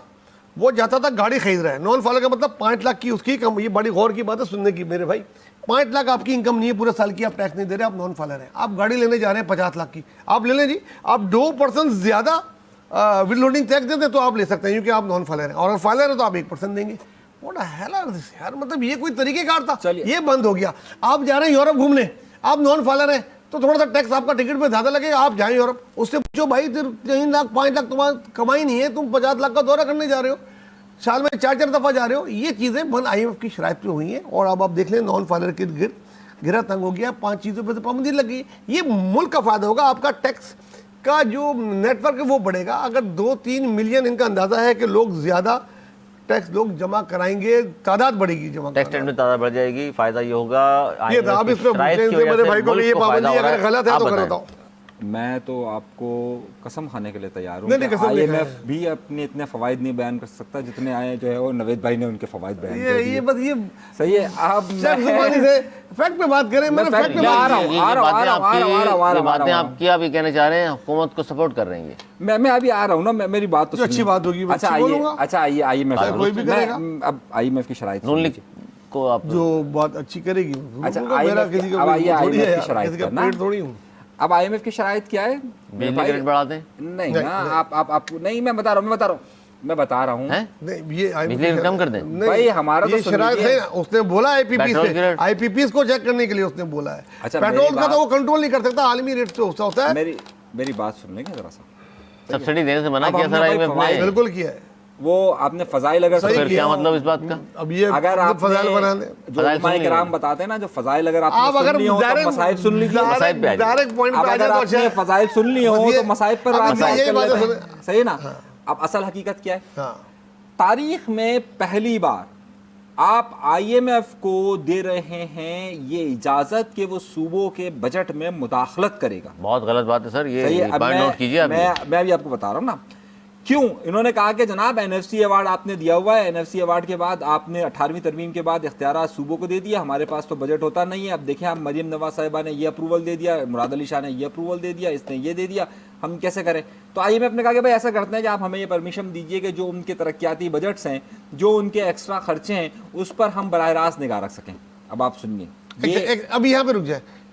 وہ جاتا تھا گاڑی خرید رہا ہے. نان فائلر کا مطلب 5 لاکھ کی اس کی کم. یہ بڑی غور کی بات ہے سننے کی میرے بھائی. 5 لاکھ آپ کی انکم نہیں ہے پورے سال کی، آپ ٹیکس نہیں دے رہے، آپ نان فائلر ہیں. آپ گاڑی لینے جا رہے ہیں 50 لاکھ کی، آپ لے لیں جی. آپ 2% زیادہ ول لوڈنگ ٹیکس دیتے تو آپ لے سکتے ہیں کیونکہ آپ نان فائلر ہیں. اور اگر فائلر ہے تو آپ 1% دیں گے. یار مطلب یہ کوئی طریقہ کار تھا؟ یہ بند ہو گیا. آپ جا رہے ہیں یورپ گھومنے، آپ نان فائلر ہیں تو تھوڑا سا ٹیکس آپ کا ٹکٹ پہ زیادہ لگے گا. آپ جائیں یورپ، اس سے پوچھو بھائی 3 لاکھ 5 لاکھ تمہاری کمائی نہیں ہے، تم 50 لاکھ کا دورہ کرنے جا رہے ہو، سال میں 4 دفعہ جا رہے ہو. یہ چیزیں بند IMF کی شرائط پہ ہوئی ہیں. اور اب آپ دیکھ لیں نان فائلر کے گرا تنگ ہو گیا، 5 چیزوں پہ پابندی لگ گئی. یہ ملک کا فائدہ ہوگا. آپ کا ٹیکس کا جو نیٹ ورک ہے وہ بڑھے گا. اگر 2-3 ملین ان کا اندازہ ہے کہ لوگ زیادہ ٹیکس لوگ جمع کرائیں گے، تعداد بڑھے گی جمع ٹیکس ریٹ میں تعداد بڑھ جائے گی، فائدہ یہ ہوگا. یہ تھا. اب اس پہ میرے بھائی کو یہ پابندی اگر غلط ہے تو کرتا ہوں. میں تو آپ کو قسم کھانے کے لیے تیار ہوں کہ IMF بھی اپنے اتنے فوائد نہیں بیان کر سکتا جتنے آئے جو ہے وہ نوید بھائی نے ان کے فوائد بیان کر دیے. یہ بس یہ صحیح ہے. آپ زبانی سے فیکٹ پہ بات کریں. میں نے فیکٹ پہ آ رہا ہوں. باتیں آپ کیا بھی کہنا چاہ رہے ہیں، حکومت کو سپورٹ کر رہے ہیں. یہ میں ابھی آ رہا ہوں نا، میری بات تو اچھی بات ہوگی. اچھا آئیے IMF کوئی بھی کرے گا. اب IMF کی شرائط نون لیگ کو آپ جو بات اچھی کرے گی. اچھا IMF کی شرائط کرنا. اب IMF کی شرائط کیا ہے؟ بجلی کے ریٹ بڑھا دیں. نہیں نا، آپ نہیں، میں بتا رہا ہوں بجلی ریٹ کم کر دیں. بھائی ہمارا تو شرائط ہے. اس نے بولا IPPs کو چیک کرنے کے لیے اس نے بولا ہے. پیٹرول کا تو وہ کنٹرول نہیں کر سکتا، عالمی ریٹ سے ہوتا ہے. میری بات سن لیں گے ذرا سا. سبسڈی دینے سے منع کیا سر IMF نے. بالکل کیا ہے. وہ آپ نے فضائل اگر کیا مطلب اس بات کا؟ اب یہ اگر آپ فضائل بنا دیں جو علماء کرام بتاتے ہیں نا، جو فضائل اگر آپ نے سن لی ہو تو مصائب سن لیجیے. ڈائریکٹ پوائنٹ پہ آ اگر جائے آپ نے فضائل سن لی ہو تو مصائب پر رات بات کر لیتے ہیں. صحیح نا. اب اصل حقیقت کیا ہے؟ تاریخ میں پہلی بار آپ IMF کو دے رہے ہیں یہ اجازت کہ وہ صوبوں کے بجٹ میں مداخلت کرے گا. بہت غلط بات ہے سر، یہ پوائنٹ نوٹ کیجیے. میں بھی آپ کو بتا رہا ہوں نا کیوں. انہوں نے کہا کہ جناب NFC ایوارڈ آپ نے دیا ہوا ہے، NFC ایوارڈ کے بعد آپ نے 18ویں ترمیم کے بعد اختیارات صوبوں کو دے دیا، ہمارے پاس تو بجٹ ہوتا نہیں ہے. اب دیکھیں آپ مریم نواز صاحبہ نے یہ اپروول دے دیا، مراد علی شاہ نے یہ اپروول دے دیا، اس نے یہ دے دیا، ہم کیسے کریں؟ تو IMF نے کہا کہ بھائی ایسا کرتے ہیں کہ آپ ہمیں یہ پرمیشن دیجئے کہ جو ان کے ترقیاتی بجٹس ہیں، جو ان کے ایکسٹرا خرچے ہیں، اس پر ہم براہ راست نگاہ رکھ سکیں. اب آپ سنیے. اب یہاں پہ رک جائے.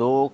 2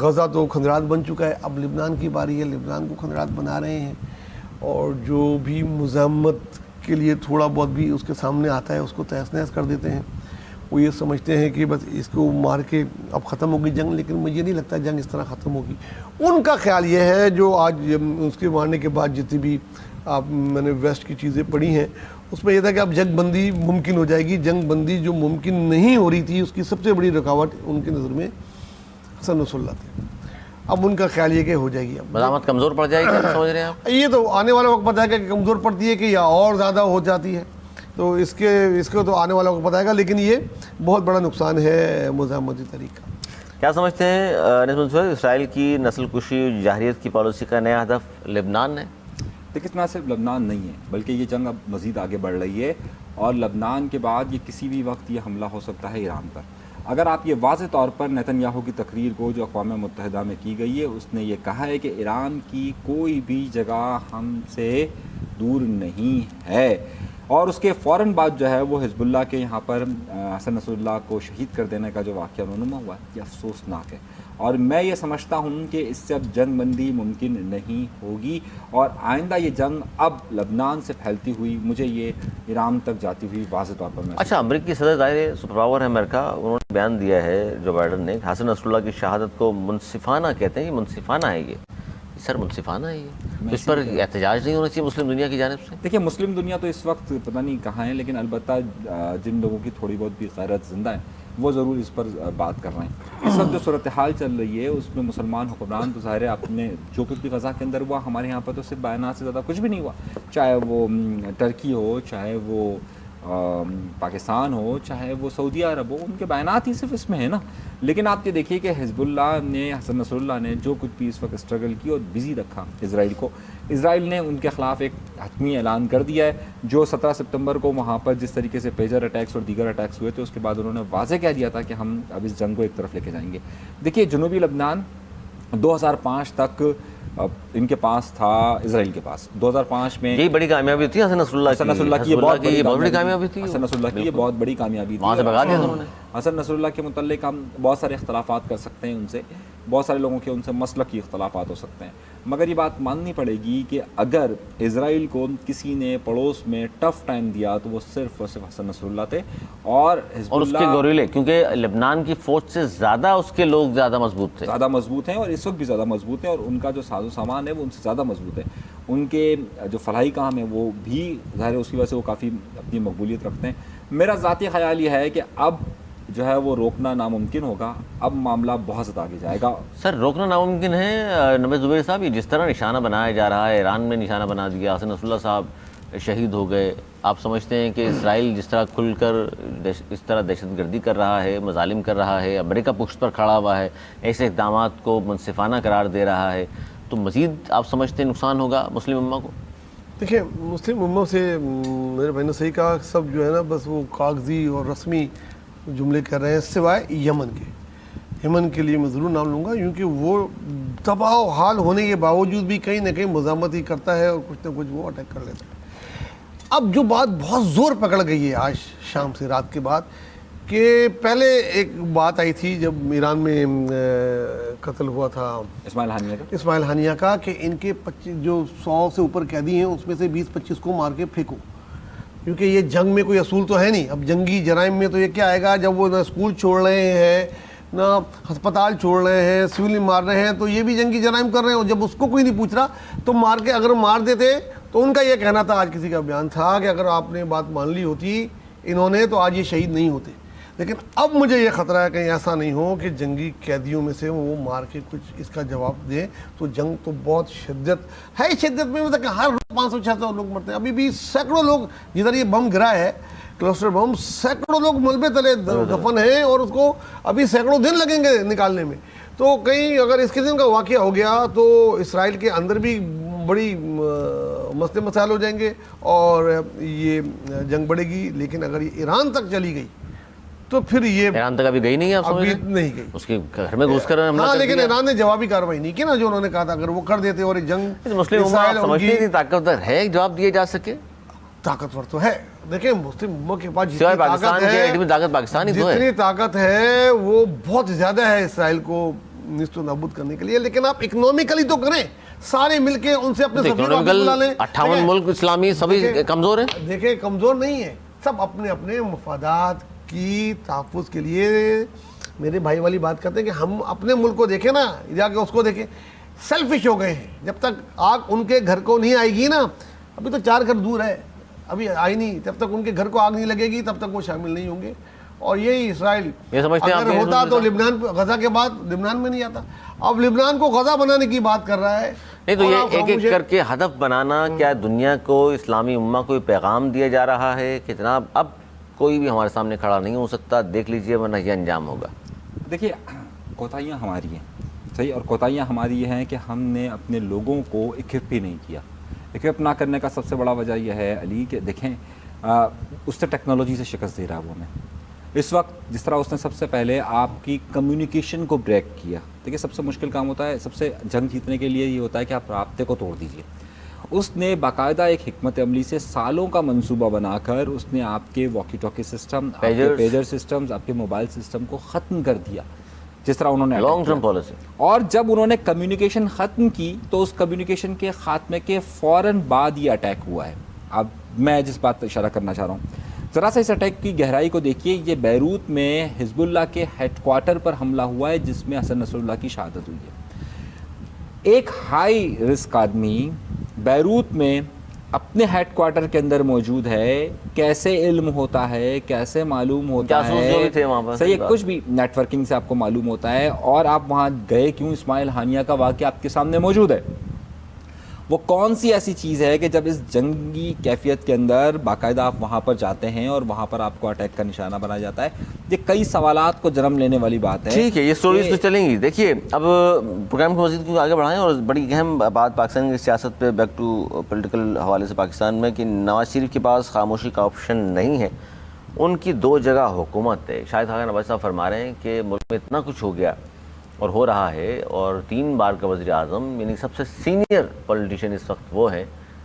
غزہ تو کھندرات بن چکا ہے، اب لبنان کی باری ہے، لبنان کو کھندرات بنا رہے ہیں، اور جو بھی مزاحمت کے لیے تھوڑا بہت بھی اس کے سامنے آتا ہے اس کو تہس نہس کر دیتے ہیں. وہ یہ سمجھتے ہیں کہ بس اس کو مار کے اب ختم ہوگی جنگ، لیکن مجھے نہیں لگتا جنگ اس طرح ختم ہوگی. ان کا خیال یہ ہے، جو آج اس کے مارنے کے بعد جتنی بھی میں نے ویسٹ کی چیزیں پڑھی ہیں اس میں یہ تھا کہ اب جنگ بندی ممکن ہو جائے گی. جنگ بندی جو ممکن نہیں ہو رہی تھی اس کی سب سے بڑی رکاوٹ ان کی نظر میں حسن نصر اللہ تھے. اب ان کا خیال یہ کہ ہو جائے گی، اب مزاحمت کمزور پڑ جائے گی، سمجھ رہے ہیں آپ؟ یہ تو آنے والا وقت بتائے گا کہ کمزور پڑتی ہے کہ یا اور زیادہ ہو جاتی ہے، تو اس کو تو آنے والا وقت بتائے گا. لیکن یہ بہت بڑا نقصان ہے مزاحمتی طریقہ. کیا سمجھتے ہیں نسبت صاحب، اسرائیل کی نسل کشی جارحیت کی پالیسی کا نیا ہدف لبنان ہے؟ دیکھیں نہ صرف لبنان نہیں ہے بلکہ یہ جنگ اب مزید آگے بڑھ رہی ہے، اور لبنان کے بعد یہ کسی بھی وقت یہ حملہ ہو سکتا ہے ایران پر. اگر آپ یہ واضح طور پر نیتن یاہو کی تقریر کو جو اقوام متحدہ میں کی گئی ہے، اس نے یہ کہا ہے کہ ایران کی کوئی بھی جگہ ہم سے دور نہیں ہے، اور اس کے فوراً بعد جو ہے وہ حزب اللہ کے یہاں پر حسن نصر اللہ کو شہید کر دینے کا جو واقعہ رونما ہوا ہے یہ افسوسناک ہے. اور میں یہ سمجھتا ہوں کہ اس سے اب جنگ بندی ممکن نہیں ہوگی، اور آئندہ یہ جنگ اب لبنان سے پھیلتی ہوئی مجھے یہ ایران تک جاتی ہوئی واضح طور پر محسوس. اچھا، امریکی صدر ظاہر سپر پاور ہے امریکہ، انہوں نے بیان دیا ہے جو بائیڈن نے، حسن نصر اللہ کی شہادت کو منصفانہ کہتے ہیں. یہ منصفانہ ہے، یہ سر منصفانہ ہے، یہ اس پر احتجاج نہیں ہونا چاہیے مسلم دنیا کی جانب سے؟ دیکھیے مسلم دنیا تو اس وقت پتہ نہیں کہاں ہے، لیکن البتہ جن لوگوں کی تھوڑی بہت بھی غیرت زندہ ہے وہ ضرور اس پر بات کر رہے ہیں. اس وقت جو صورتحال چل رہی ہے اس میں مسلمان حکمران تو ظاہر ہے اپنے جو کچھ بھی غزہ کے اندر ہوا، ہمارے یہاں پر تو صرف بیانات سے زیادہ کچھ بھی نہیں ہوا، چاہے وہ ٹرکی ہو، چاہے وہ پاکستان ہو، چاہے وہ سعودی عرب ہو، ان کے بیانات ہی صرف اس میں ہے نا. لیکن آپ یہ دیکھیے کہ حزب اللہ نے، حسن نصر اللہ نے جو کچھ بھی اس وقت اسٹرگل کی اور بزی رکھا اسرائیل کو، اسرائیل نے ان کے خلاف ایک حتمی اعلان کر دیا ہے. جو 17 ستمبر کو وہاں پر جس طریقے سے پیجر اٹیکس اور دیگر اٹیکس ہوئے تھے، اس کے بعد انہوں نے واضح کہہ دیا تھا کہ ہم اب اس جنگ کو ایک طرف لے کے جائیں گے. دیکھیے جنوبی لبنان 2005 تک ان کے پاس تھا، اسرائیل کے پاس 2005 میں یہی بڑی کامیابی تھی حسن نصر اللہ کی. حسن نصر اللہ کی یہ بہت بڑی کامیابی تھی، حسن نصر اللہ کی یہ بہت بڑی کامیابی تھی. وہاں سے بھگا دیا انہوں نے. حسن نصر اللہ کے متعلق ہم بہت سارے اختلافات کر سکتے ہیں ان سے، بہت سارے لوگوں کے ان سے مسلکی اختلافات ہو سکتے ہیں، مگر یہ بات ماننی پڑے گی کہ اگر اسرائیل کو کسی نے پڑوس میں ٹف ٹائم دیا تو وہ صرف اور صرف حسن نصر اللہ تھے، اور حزب اور اس کے گوریلے، کیونکہ لبنان کی فوج سے زیادہ اس کے لوگ زیادہ مضبوط تھے، زیادہ مضبوط ہیں، اور اس وقت بھی زیادہ مضبوط ہیں، اور ان کا جو ساز و سامان ہے وہ ان سے زیادہ مضبوط ہے. ان کے جو فلاحی کام ہے وہ بھی ظاہر ہے اس کی وجہ سے وہ کافی اپنی مقبولیت رکھتے ہیں. میرا ذاتی خیال یہ ہے کہ اب جو ہے وہ روکنا ناممکن ہوگا، اب معاملہ بہت زیادہ آگے جائے گا. سر روکنا ناممکن ہے نوید زبیر صاحب؟ یہ جس طرح نشانہ بنایا جا رہا ہے، ایران میں نشانہ بنا دیا، حسن نصر اللہ صاحب شہید ہو گئے، آپ سمجھتے ہیں کہ اسرائیل جس طرح کھل کر اس طرح دہشت گردی کر رہا ہے، مظالم کر رہا ہے، امریکہ پشت پر کھڑا ہوا ہے، ایسے اقدامات کو منصفانہ قرار دے رہا ہے، تو مزید آپ سمجھتے ہیں نقصان ہوگا مسلم امہ کو؟ دیکھیں مسلم امہ سے میرے بھائی نے صحیح کہا، سب جو ہے نا بس وہ کاغذی اور رسمی جملے کر رہے ہیں، سوائے یمن کے. یمن کے لیے میں ضرور نام لوں گا، کیونکہ وہ تباہ و حال ہونے کے باوجود بھی کہیں نہ کہیں مزاحمت ہی کرتا ہے اور کچھ نہ کچھ وہ اٹیک کر لیتا ہے. اب جو بات بہت زور پکڑ گئی ہے آج شام سے رات کے بعد، کہ پہلے ایک بات آئی تھی جب ایران میں قتل ہوا تھا اسماعیل ہانیہ کا، کہ ان کے 25 جو 100 سے اوپر قیدی ہیں اس میں سے 20-25 کو مار کے پھینکو، کیونکہ یہ جنگ میں کوئی اصول تو ہے نہیں. اب جنگی جرائم میں تو یہ کیا آئے گا، جب وہ نہ اسکول چھوڑ رہے ہیں نہ ہسپتال چھوڑ رہے ہیں، سول مار رہے ہیں، تو یہ بھی جنگی جرائم کر رہے ہیں. اور جب اس کو کوئی نہیں پوچھ رہا تو مار کے اگر مار دیتے، تو ان کا یہ کہنا تھا، آج کسی کا بیان تھا کہ اگر آپ نے بات مان لی ہوتی انہوں نے تو آج یہ شہید نہیں ہوتے. لیکن اب مجھے یہ خطرہ ہے کہیں ایسا نہیں ہو کہ جنگی قیدیوں میں سے وہ مار کے کچھ اس کا جواب دیں، تو جنگ تو بہت شدت ہے. شدت میں مطلب کہ ہر روز 500-600 لوگ مرتے ہیں. ابھی بھی سینکڑوں لوگ، جدھر یہ بم گرا ہے کلسٹر بم، سینکڑوں لوگ ملبے تلے دفن ہیں، اور اس کو ابھی سینکڑوں دن لگیں گے نکالنے میں. تو کہیں اگر اس قسم کا واقعہ ہو گیا تو اسرائیل کے اندر بھی بڑی مسئلے مسائل ہو جائیں گے اور یہ جنگ بڑھے گی. لیکن اگر یہ ایران تک چلی گئی تو پھر یہ ایران تک ابھی گئی نہیں ہے، ابھی نہیں گئی، اس کے گھر میں گھس کر حملہ ہاں، کر لیکن دیا. ایران نے جوابی کارروائی نہیں کی نا، جو انہوں نے کہا تھا. اگر وہ کر دیتے اور ایک جنگ مسلم امہ آپ سمجھتے ہیں طاقتور ہے جواب دیا جا سکے؟ طاقتور تو ہے. دیکھیں مسلم امہ کے پاس سوائے پاکستان کے ایٹمی طاقت پاکستان ہی تو ہے. جتنی طاقت ہے وہ بہت زیادہ ہے اسرائیل کو نیست و نابود کرنے کے لیے. لیکن آپ اکنامیکلی تو کریں, سارے مل کے ان سے اپنے سفیر واپس بلا لیں. 58 ملک اسلامی سبھی کمزور ہیں. دیکھیں کمزور نہیں ہیں, سب اپنے اپنے مفادات کی تحفظ کے لیے میرے بھائی والی بات کرتے ہیں کہ ہم اپنے ملک کو دیکھیں نا, جا کے اس کو دیکھیں. سیلفش ہو گئے ہیں. جب تک آگ ان کے گھر کو نہیں آئے گی نا, ابھی تو 4 گھر دور ہے, ابھی آئی نہیں, جب تک ان کے گھر کو آگ نہیں لگے گی تب تک وہ شامل نہیں ہوں گے. اور یہی اسرائیل اگر ہوتا تو لبنان, غزہ کے بعد لبنان میں نہیں آتا. اب لبنان کو غزہ بنانے کی بات کر رہا ہے. نہیں تو یہ ایک ایک کر کے ہدف بنانا, کیا دنیا کو, اسلامی امہ کو پیغام دیا جا رہا ہے کہ جناب اب کوئی بھی ہمارے سامنے کھڑا نہیں ہو سکتا, دیکھ لیجئے ورنہ یہ انجام ہوگا. دیکھیے کوتاہیاں ہماری ہیں, صحیح, اور کوتاہیاں ہماری یہ ہیں کہ ہم نے اپنے لوگوں کو اکوپ ہی نہیں کیا. اکوپ نہ کرنے کا سب سے بڑا وجہ یہ ہے علی کہ دیکھیں اس سے ٹیکنالوجی سے شکست دے رہا ہے وہ ہمیں. اس وقت جس طرح اس نے سب سے پہلے آپ کی کمیونیکیشن کو بریک کیا. دیکھیے سب سے مشکل کام ہوتا ہے, سب سے جنگ جیتنے کے لیے یہ ہوتا ہے کہ آپ رابطے کو توڑ دیجئے. اس نے باقاعدہ ایک حکمت عملی سے سالوں کا منصوبہ بنا کر اس نے آپ کے واکی ٹاکی سسٹم, آپ کے پیجر سسٹمز, آپ کے موبائل سسٹم کو ختم کر دیا, جس طرح انہوں نے لانگ ٹرم پالیسی. اور جب انہوں نے کمیونیکیشن ختم کی تو اس کمیونیکیشن کے خاتمے کے فوراً بعد یہ اٹیک ہوا ہے. اب میں جس بات پر اشارہ کرنا چاہ رہا ہوں, ذرا سا اس اٹیک کی گہرائی کو دیکھیے. یہ بیروت میں حزب اللہ کے ہیڈ کوارٹر پر حملہ ہوا ہے جس میں حسن نصر اللہ کی شہادت ہوئی ہے. ایک ہائی رسک آدمی بیروت میں اپنے ہیڈ کوارٹر کے اندر موجود ہے, کیسے علم ہوتا ہے, کیسے معلوم ہوتا ہے, صحیح, کچھ بھی نیٹ ورکنگ سے آپ کو معلوم ہوتا ہے. اور آپ وہاں گئے کیوں, اسماعیل ہانیہ کا واقعہ آپ کے سامنے موجود ہے. وہ کون سی ایسی چیز ہے کہ جب اس جنگی کیفیت کے اندر باقاعدہ آپ وہاں پر جاتے ہیں اور وہاں پر آپ کو اٹیک کا نشانہ بنایا جاتا ہے. یہ کئی سوالات کو جنم لینے والی بات ہے. ٹھیک ہے, یہ سٹوریز تو چلیں گی. دیکھیے اب پروگرام کو مزید کیوں آگے بڑھائیں, اور بڑی اہم بات پاکستان کی سیاست پہ بیک ٹو پولیٹیکل حوالے سے پاکستان میں کہ نواز شریف کے پاس خاموشی کا آپشن نہیں ہے. ان کی 2 جگہ حکومت ہے. شاہد خاقان عباسی صاحب فرما رہے ہیں کہ ملک میں اتنا کچھ ہو گیا اور ہو رہا ہے, اور 3 بار کا وزیر اعظم, یعنی سب سے سینئر پولیٹیشین اس وقت وہ ہیں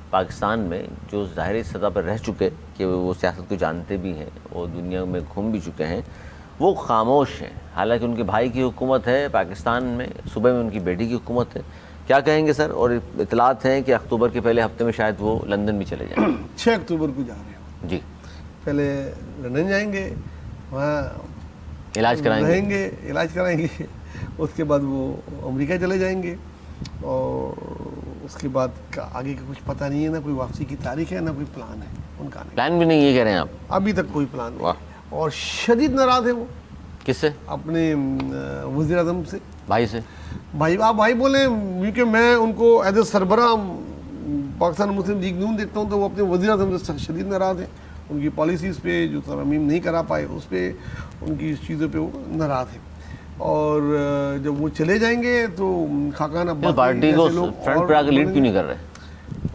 پاکستان میں جو ظاہری سطح پر رہ چکے کہ وہ سیاست کو جانتے بھی ہیں, وہ دنیا میں گھوم بھی چکے ہیں, وہ خاموش ہیں. حالانکہ ان کے بھائی کی حکومت ہے پاکستان میں, صوبے میں ان کی بیٹی کی حکومت ہے. کیا کہیں گے سر؟ اور اطلاعات ہیں کہ اکتوبر کے پہلے ہفتے میں شاید وہ لندن بھی چلے جائیں. 6 اکتوبر کو جا رہے ہیں جی, پہلے لندن جائیں گے, وہاں علاج کرائیں گے, رہیں گے, علاج کرائیں گے. اس کے بعد وہ امریکہ چلے جائیں گے, اور اس کے بعد کا آگے کا کچھ پتہ نہیں ہے, نہ کوئی واپسی کی تاریخ ہے, نہ کوئی پلان ہے ان کا. پلان بھی نہیں, یہ کہہ رہے ہیں آپ؟ ابھی تک کوئی پلان نہیں. اور شدید ناراض ہیں وہ. کس سے؟ اپنے وزیر اعظم سے, بھائی سے. بھائی, آپ بھائی بولیں, کیونکہ میں ان کو ایز اے سربراہ پاکستان مسلم لیگ نون دیکھتا ہوں, تو وہ اپنے وزیر اعظم سے شدید ناراض ہیں. ان کی پالیسیز پہ جو ترمیم نہیں کرا پائے اس پہ, ان کی اس چیزوں پہ وہ ناراض ہیں. اور جب وہ چلے جائیں گے تو خاقان عباسی پارٹی کو فرنٹ پر آ کے لیڈ کیوں نہیں کر رہے؟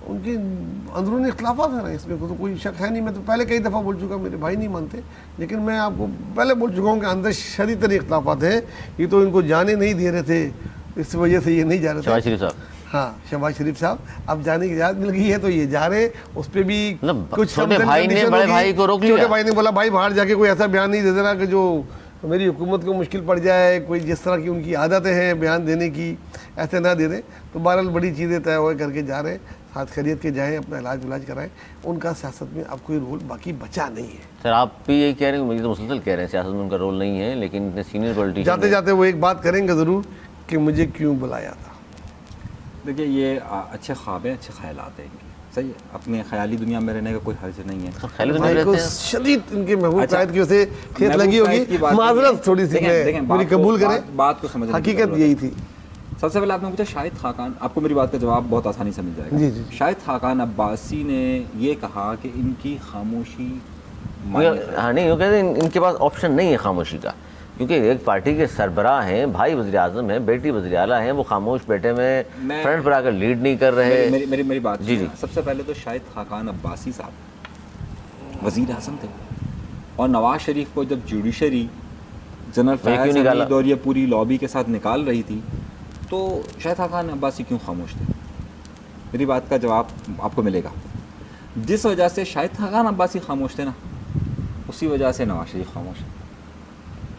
ان کے اندرونی اختلافات ہیں, اس میں تو کوئی شک ہے نہیں. میں تو پہلے کئی دفعہ بول چکا, میرے بھائی نہیں مانتے, لیکن میں آپ کو پہلے بول چکا ہوں کہ اندر شدید ترین اختلافات ہیں. یہ تو ان کو جانے نہیں دے رہے تھے, اس وجہ سے یہ نہیں جا رہے تھے. شہباز شریف صاحب, ہاں شہباز شریف صاحب اب جانے کی اجازت مل گئی ہے تو یہ جا رہے. اس پہ بھی کچھ چھوٹے بھائی نے بڑے بھائی کو روک لیا. چھوٹے بھائی نے بولا بھائی باہر جا کے کوئی ایسا بیان نہیں دے دینا کہ جو میری حکومت کو مشکل پڑ جائے, کوئی جس طرح کی ان کی عادتیں ہیں بیان دینے کی ایسے نہ دے دیں. تو بہرحال بڑی چیزیں طے ہوئے کر کے جا رہے ہیں, ساتھ خرید کے جائیں, اپنا علاج کرائیں. ان کا سیاست میں اب کوئی رول باقی بچا نہیں ہے. سر آپ بھی یہی کہہ رہے ہیں, مجھے تو مسلسل کہہ رہے ہیں سیاست میں ان کا رول نہیں ہے, لیکن اتنے سینئر پولیٹیشین جاتے جاتے وہ ایک بات کریں گے ضرور کہ مجھے کیوں بلایا تھا. دیکھیے یہ اچھے خواب ہیں, اچھے خیالات ہیں, صحیح, اپنے خیالی دنیا میں رہنے کا کوئی حرج نہیں ہے. خیالی دنیا میں رہتے ہیں. شدید ان کے محبوب قائد کی وجہ سے کھیت لگی ہوگی, معذرت تھوڑی سی میری قبول کریں, بات کو سمجھنے کی حقیقت یہی تھی. سب سے پہلے آپ نے پوچھا شاہد خاقان, آپ کو میری بات کا جواب بہت آسانی سے مل جائے گا. جی جی. شاہد خاقان عباسی نے یہ کہا کہ ان کی خاموشی, ہاں نہیں, وہ کہتے ہیں ان کے پاس آپشن نہیں ہے خاموشی کا, کیونکہ ایک پارٹی کے سربراہ ہیں, بھائی وزیر اعظم ہیں, بیٹی وزیر اعلیٰ ہیں, وہ خاموش بیٹے میں فرنٹ پر آ کر لیڈ نہیں کر رہے. میری بات جی جی. سب سے پہلے تو شاہد خاقان عباسی صاحب وزیر اعظم تھے, اور نواز شریف کو جب جوڈیشری جنرل فیاض حمید اور یہ پوری لابی کے ساتھ نکال رہی تھی, تو شاہد خاقان عباسی کیوں خاموش تھے؟ میری بات کا جواب آپ کو ملے گا. جس وجہ سے شاہد خاقان عباسی خاموش تھے نا, اسی وجہ سے نواز شریف خاموش ہے.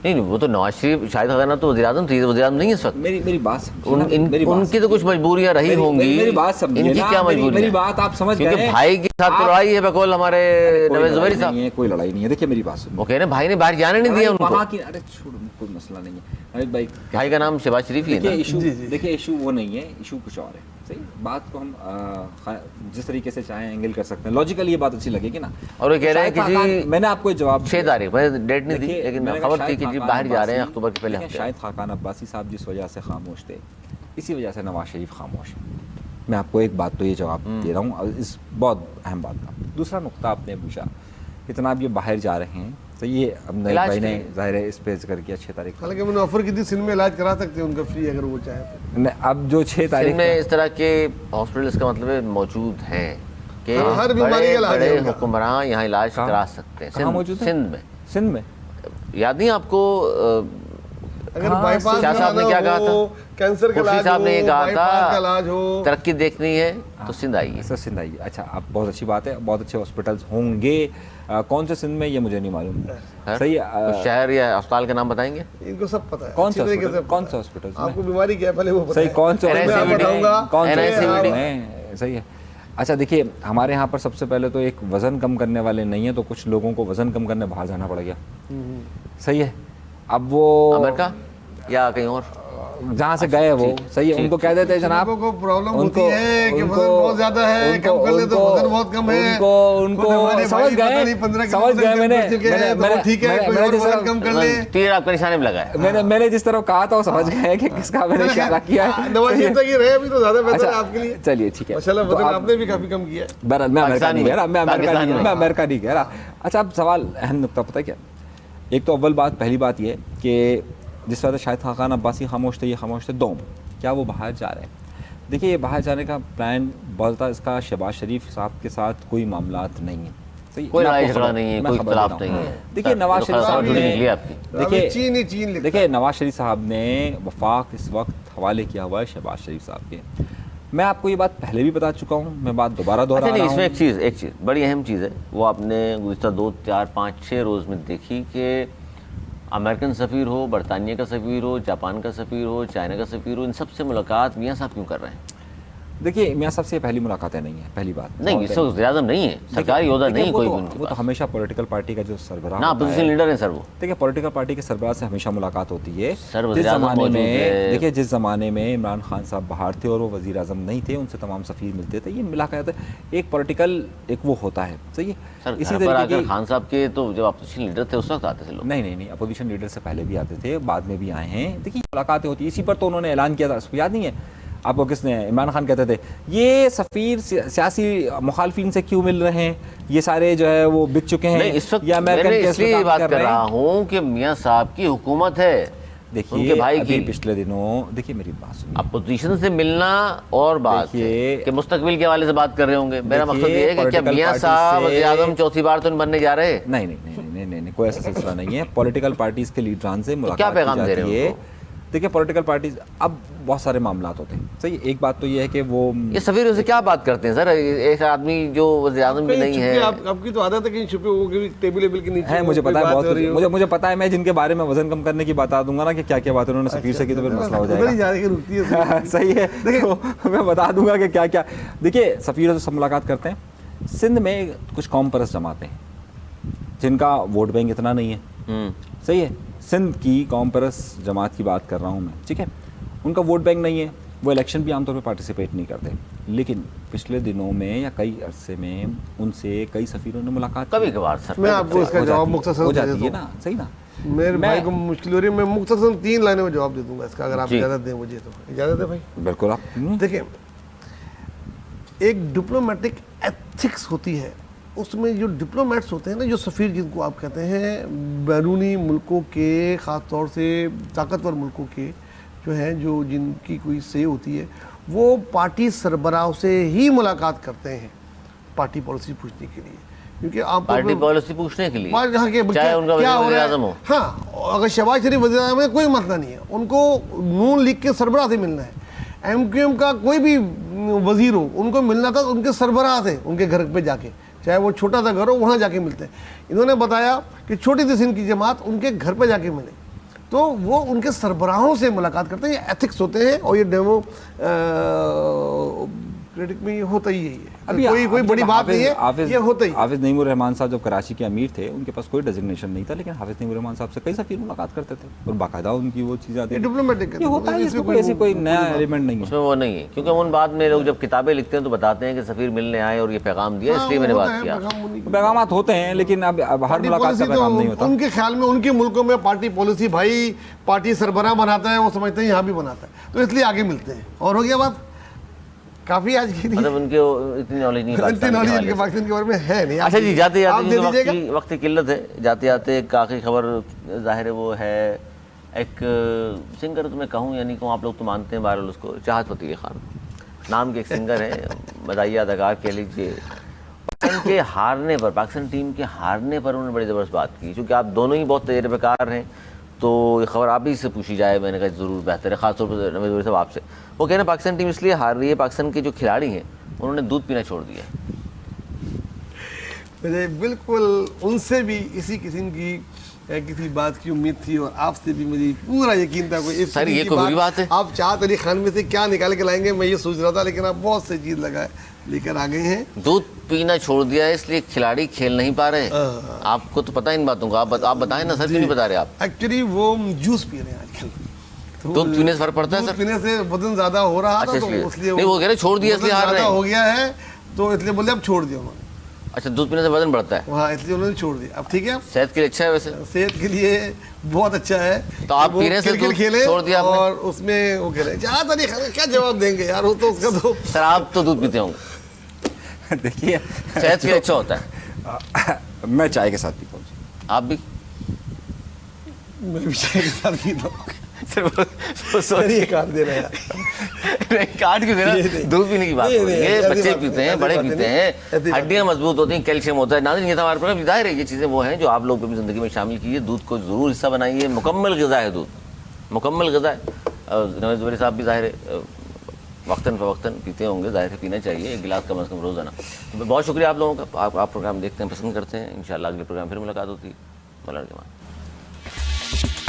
نہیں وہ تو نواز شریف شاہد خاقان تو وزیر اعظم تھی, وزیر اعظم نہیں ہے اس وقت. میری بات سمجھیے, ان کی تو کچھ مجبوریاں رہی ہوں گی, میری بات سمجھیے, ان کی کیا مجبوری, میری بات آپ سمجھ گئے. کیونکہ بھائی کے ساتھ تو لڑائی ہے بقول ہمارے نویز زبیری صاحب. کوئی لڑائی نہیں ہے, دیکھیے میری بات سنیے. وہ کہہ رہے ہیں بھائی نے باہر جانے نہیں دیا ان کو. ارے چھوڑو, کوئی مسئلہ نہیں ہے بھائی کا نام شہباز شریف ہی ہے. دیکھیے ایشو وہ نہیں ہے, ایشو کچھ اور ہے. صحیح بات کو ہم جس طریقے سے چاہیں اینگل کر سکتے ہیں, لاجیکل یہ بات اچھی لگے گی نا. اور وہ کہہ رہے ہیں کہ جی میں نے آپ کو جواب 6 تاریخ میں ڈیٹ نہیں دی, لیکن خبر تھی کہ جی باہر جا رہے ہیں اکتوبر کے پہلے ہفتے. شاہد خاقان عباسی صاحب جس وجہ سے خاموش تھے, اسی وجہ سے نواز شریف خاموش ہے. میں آپ کو ایک بات تو یہ جواب دے رہا ہوں اس بہت اہم بات کا. دوسرا نقطہ آپ نے پوچھا اتنا آپ یہ باہر جا رہے ہیں, تو یہ بھائی نے ظاہر ہے اس پہ ذکر کیا 6 تاریخ. حالانکہ میں نے آفر کی تھی سندھ میں علاج کرا سکتے ہیں ان کا فری اگر وہ چاہے تو. اب جو 6 تاریخ میں اس طرح کے ہاسپٹل اس کا مطلب ہے موجود ہیں کہ ہر بیماری کا علاج بڑے حکمراں یہاں علاج کرا سکتے ہیں. کہاں موجود ہیں؟ سندھ میں یاد نہیں آپ کو اگر بائی پاس شاہ صاحب نے کیا کہا تھا, کینسر کا علاج صاحب نے یہ کہا تھا تھا ترقی دیکھنی ہے تو سندھ آئیے. سندھ آئیے. اچھا اب بہت اچھی بات ہے, بہت اچھے ہاسپٹلس ہوں گے. کون سے سندھ میں یہ مجھے نہیں معلوم. صحیح شہر یا اسپتال کا نام بتائیں گے, ان کو سب پتہ ہے. کون سے ہاسپٹل آپ کو بیماری کیا ہے پہلے وہ صحیح, کون سے NICVD. صحیح ہے. اچھا دیکھیے ہمارے یہاں پر سب سے پہلے تو ایک وزن کم کرنے والے نہیں ہیں, تو کچھ لوگوں کو وزن کم کرنے باہر جانا پڑ گیا. صحیح ہے. اب وہ امریکہ یا کہیں اور جہاں سے گئے وہ صحیح ہے, ان کو کہہ دیتے ہیں جناب کو پرابلم ہوتی ہے کہ وزن بہت زیادہ ہے, کم کر لے تو وزن بہت کم ہے. ان کو سمجھ گئے میں نے ٹھیک ہے کوئی اور وزن کم کر لے. تیر آپ کا نشانے میں لگا ہے. میں نے جس طرح کہا تھا وہ سمجھ گئے کہ کس کا میں نے اشارہ کیا ہے. نواز شریف تک یہ رہے ابھی تو زیادہ بہتر ہے آپ کے لیے. چلیے ٹھیک ہے, ماشاءاللہ وزن آپ نے بھی کافی کم کیا ہے. بہرحال میں امریکہ نہیں کہہ رہا. اچھا اب سوال اہم نقطہ پتہ کیا, ایک تو پہلی بات یہ کہ جس وجہ سے شاہد خاقان عباسی خاموش تھے, یہ خاموش تھے. دوم کیا وہ باہر جا رہے ہیں؟ دیکھیے یہ باہر جانے کا پلان بولتا ہے, اس کا شہباز شریف صاحب کے ساتھ کوئی معاملات نہیں ہیں. کوئی لڑائی جھگڑا نہیں ہے, کوئی اختلاف نہیں ہے. دیکھیے نواز شریف صاحب نے دیکھیے نواز شریف صاحب نے وفاق اس وقت حوالے کیا ہوا ہے شہباز شریف صاحب کے. میں آپ کو یہ بات پہلے بھی بتا چکا ہوں, میں بات دوبارہ دہرا رہا ہوں. اس میں ایک چیز بڑی اہم چیز ہے, وہ آپ نے گزشتہ 2 4 5 6 روز میں دیکھی کہ امریکن سفیر ہو, برطانیہ کا سفیر ہو, جاپان کا سفیر ہو, چائنا کا سفیر ہو, ان سب سے ملاقات میاں صاحب کیوں کر رہے ہیں؟ دیکھیے میاں صاحب سے پہلی ملاقاتیں نہیں ہیں, پہلی بات نہیں, اس وقت وزیر اعظم نہیں ہے, سرکاری عہدہ نہیں کوئی. وہ تو ہمیشہ پولیٹیکل پارٹی کا جو سربراہ نا اپوزیشن لیڈر ہیں سر. وہ دیکھیے پولیٹیکل پارٹی کے سربراہ سے ہمیشہ ملاقات ہوتی ہے. جس زمانے میں عمران خان صاحب باہر تھے اور وہ وزیر اعظم نہیں تھے, ان سے تمام سفیر ملتے تھے, یہ ملاقات ایک پولیٹیکل ایک وہ ہوتا ہے. صحیح ہے. اسی طریقے خان صاحب کے تو جب اپوزیشن لیڈر تھے اس وقت آتے تھے لوگ. نہیں اپوزیشن لیڈر سے پہلے بھی آتے تھے, بعد میں بھی آئے ہیں. دیکھیے ملاقاتیں ہوتی ہیں, اسی پر تو انہوں نے اعلان کیا تھا, اس کو یاد نہیں ہے آپ کو, کس نے, عمران خان کہتے تھے یہ سفیر سیاسی مخالفین سے کیوں مل رہے ہیں, یہ سارے جو ہے وہ بک چکے ہیں. اس وقت میں اس لیے بات کر رہا ہوں کہ میاں صاحب کی حکومت ہے. دیکھیے بھائی کی پچھلے دنوں دیکھیے میری بات سنیے, اپوزیشن سے ملنا اور بات ہے کہ مستقبل کے حوالے سے بات کر رہے ہوں گے. میرا مقصد یہ ہے کہ کیا میاں صاحب وزیر اعظم چوتھی بار تو بننے جا رہے ہیں؟ نہیں, کوئی ایسا سلسلہ نہیں ہے. پولیٹیکل پارٹیز کے لیڈران سے ملاقات کیا پیغام دے رہے ہیں؟ دیکھیے پولیٹیکل پارٹیز اب بہت سارے معاملات ہوتے ہیں. صحیح, ایک بات تو یہ ہے کہ وہ یہ سفیروں سے کیا بات کرتے ہیں سر؟ ایک آدمی جو وزیر اعظم بھی نہیں ہے, آپ کی تو عادت ہے کہ چھپے ہو کے ٹیبل کے نیچے ہے. مجھے پتا ہے بہت, مجھے پتا ہے. میں جن کے بارے میں وزن کم کرنے کی بتا دوں گا نا کہ کیا کیا بات انہوں نے سفیر سے کی, تو پھر مسئلہ ہو جائے گا. صحیح ہے, دیکھیں میں بتا دوں گا کہ کیا کیا. دیکھیے سفیروں سے سب ملاقات کرتے ہیں. سندھ میں کچھ قوم پرست جماعتیں ہیں جن کا ووٹ بینک اتنا نہیں ہے. صحیح ہے, سندھ کی قوم پرست جماعت کی بات کر رہا ہوں میں, ٹھیک ہے. ان کا ووٹ بینک نہیں ہے, وہ الیکشن بھی عام طور پہ پارٹیسپیٹ نہیں کرتے. لیکن پچھلے دنوں میں یا کئی عرصے میں ان سے کئی سفیروں نے ملاقات کبھی کبھار سر. میں آپ کو اس کا جواب مختصر ہو جاتی ہے نا. صحیح نا, میرے بھائی کو مشکل ہو رہی ہے, میں مختصر 3 لائنوں میں جواب دے دوں گا اس کا, اگر آپ اجازت دیں مجھے تو. اجازت ہے بھائی؟ بالکل. آپ دیکھیں, ایک ڈپلومیٹک ایتھکس ہوتی ہے, اس میں جو ڈپلومیٹس ہوتے ہیں نا, جو سفیر جن کو آپ کہتے ہیں, بیرونی ملکوں کے, خاص طور سے طاقتور ملکوں کے جو ہیں, جو جن کی کوئی سے ہوتی ہے, وہ پارٹی سربراہوں سے ہی ملاقات کرتے ہیں پارٹی پالیسی پوچھنے کے لیے. کیونکہ آپ پارٹی پالیسی پوچھنے کے لیے چاہے ان کا وزیر اعظم ہو. ہاں, اگر شہباز شریف وزیر اعظم ہے کوئی مسئلہ نہیں ہے, ان کو نون لیگ کے سربراہ سے ملنا ہے. ایم کیو ایم کا کوئی بھی وزیر ہو, ان کو ملنا تھا ان کے سربراہ سے, ان کے گھر پہ جا کے, چاہے وہ چھوٹا سا گھر ہو, وہاں جا کے ملتے ہیں. انہوں نے بتایا کہ چھوٹی سی سندھ کی جماعت ان کے گھر پہ جا کے ملے. تو وہ ان کے سربراہوں سے ملاقات کرتے ہیں. یہ ایتھکس ہوتے ہیں اور یہ ڈیموکریٹک میں یہ ہوتا ہی ہے. ابھی کوئی بڑی بات نہیں ہے, یہ ہوتا ہی. حافظ نعیم الرحمان صاحب جب کراچی کے امیر تھے ان کے پاس کوئی ڈیزگنیشن نہیں تھا, لیکن حافظ نعیم الرحمان صاحب سے کئی سفیر ملاقات کرتے تھے اور باقاعدہ ان کی وہ چیزیں آتی ہیں. ڈپلومیٹک یہ ہوتا ہے, اس میں کوئی ایسی کوئی نیا ایلیمنٹ نہیں اس ہے. میں وہ نہیں ہے, کیونکہ ان بعد میں لوگ جب کتابیں لکھتے ہیں تو بتاتے ہیں کہ سفیر ملنے آئے اور یہ پیغام دیا, اس لیے میں نے بات کیا. پیغامات ہوتے ہیں لیکن اب ہر ملاقات کا پیغام نہیں ہوتا. ان کے خیال میں ان کے ملکوں میں پارٹی پالیسی بھائی پارٹی سربراہ بناتا ہے, وہ سمجھتے ہیں یہاں بھی بناتا ہے, تو اس لیے آگے ملتے ہیں. اور ہو گیا بات کافی آج کی, مطلب ان کے اتنی نالج نہیں پاکستان کے بارے میں ہے نہیں. اچھا جی, جاتے جاتے وقت کی قلت ہے, جاتے جاتے ایک آخری خبر ظاہر ہے وہ ہے ایک سنگر, تو میں کہوں یا نہیں کہوں, آپ لوگ تو مانتے ہیں بہرحال اس کو, چاہت فتح علی خان نام کے ایک سنگر ہیں, مداحیہ اداکار کہہ لیجیے. پاکستان کے ہارنے پر, پاکستان ٹیم کے ہارنے پر انہوں نے بڑی زبردست بات کی. چونکہ آپ دونوں ہی بہت تجربہ کار ہیں تو یہ خبر آپ ہی سے پوچھی جائے, میں نے کہا ضرور بہتر ہے, خاص طور پر نوید زوہری صاحب آپ سے. وہ کہہ رہے ہیں پاکستان ٹیم اس لیے ہار رہی ہے, پاکستان کے جو کھلاڑی ہیں انہوں نے دودھ پینا چھوڑ دیا ہے. مجھے بالکل ان سے بھی اسی قسم کی کسی بات کی امید تھی, اور آپ سے بھی مجھے پورا یقین تھا. کوئی سر یہ کوئی بری بات ہے؟ آپ چاہت علی خان میں سے کیا نکال کے لائیں گے میں یہ سوچ رہا تھا, لیکن آپ بہت سی چیز لے کر آ گئے ہیں. دودھ پینا چھوڑ دیا ہے اس لیے کھلاڑی کھیل نہیں پا رہے. آپ کو تو پتہ ان باتوں کا, آپ بتائیں نا سر, کیوں نہیں بتا رہے آپ؟ ایکچولی وہ جوس پی رہے ہیں آج کل. دودھ پینے سے فرق پڑتا ہے سر؟ دودھ پینے سے وزن زیادہ ہو رہا تھا, تو اس لیے نہیں, وہ کہہ رہے چھوڑ دیا اس لیے ہار رہے ہیں. ہو گیا ہے تو اس لیے بولے اب چھوڑ دیا انہوں نے. اچھا, دودھ پینے سے وزن بڑھتا ہے, ہاں اس لیے انہوں نے چھوڑ دیا. اب ٹھیک ہے, صحت کے لیے اچھا ہے ویسے, صحت کے لیے بہت اچھا ہے. تو آپ پینے سے کرکٹ کھیلے چھوڑ دیا آپ نے, اور اس میں وہ کھیلے. چاہت علی خان کیا جواب دیں گے یار, وہ تو اس کا تو. سر آپ تو دودھ پیتے ہوں گے, دیکھیے صحت کے لیے اچھا ہوتا ہے. میں چائے کے ساتھ پیتا ہوں. آپ بھی؟ میں بھی چائے کے ساتھ پیتا ہوں. کاٹ کے دینا, دودھ پینے کی بات ہو رہی ہے, بچے پیتے ہیں, بڑے پیتے ہیں, ہڈیاں مضبوط ہوتی ہیں, کیلشیم ہوتا ہے. ناظرین یہ تھا ہمارے پروگرام, ظاہر ہے یہ چیزیں وہ ہیں جو آپ لوگ اپنی زندگی میں شامل کیجیے. دودھ کو ضرور حصہ بنائیے, مکمل غذا ہے دودھ, مکمل غذا ہے. نوید زوہری صاحب بھی ظاہر ہے وقتاً فوقتاً پیتے ہوں گے, ظاہر ہے پینا چاہیے, ایک گلاس کم از کم روزانہ. بہت شکریہ آپ لوگوں کا, آپ پروگرام دیکھتے ہیں, پسند کرتے ہیں. انشاءاللہ اگلے پروگرام پھر ملاقات ہوتی ہے. مولانا کے بعد.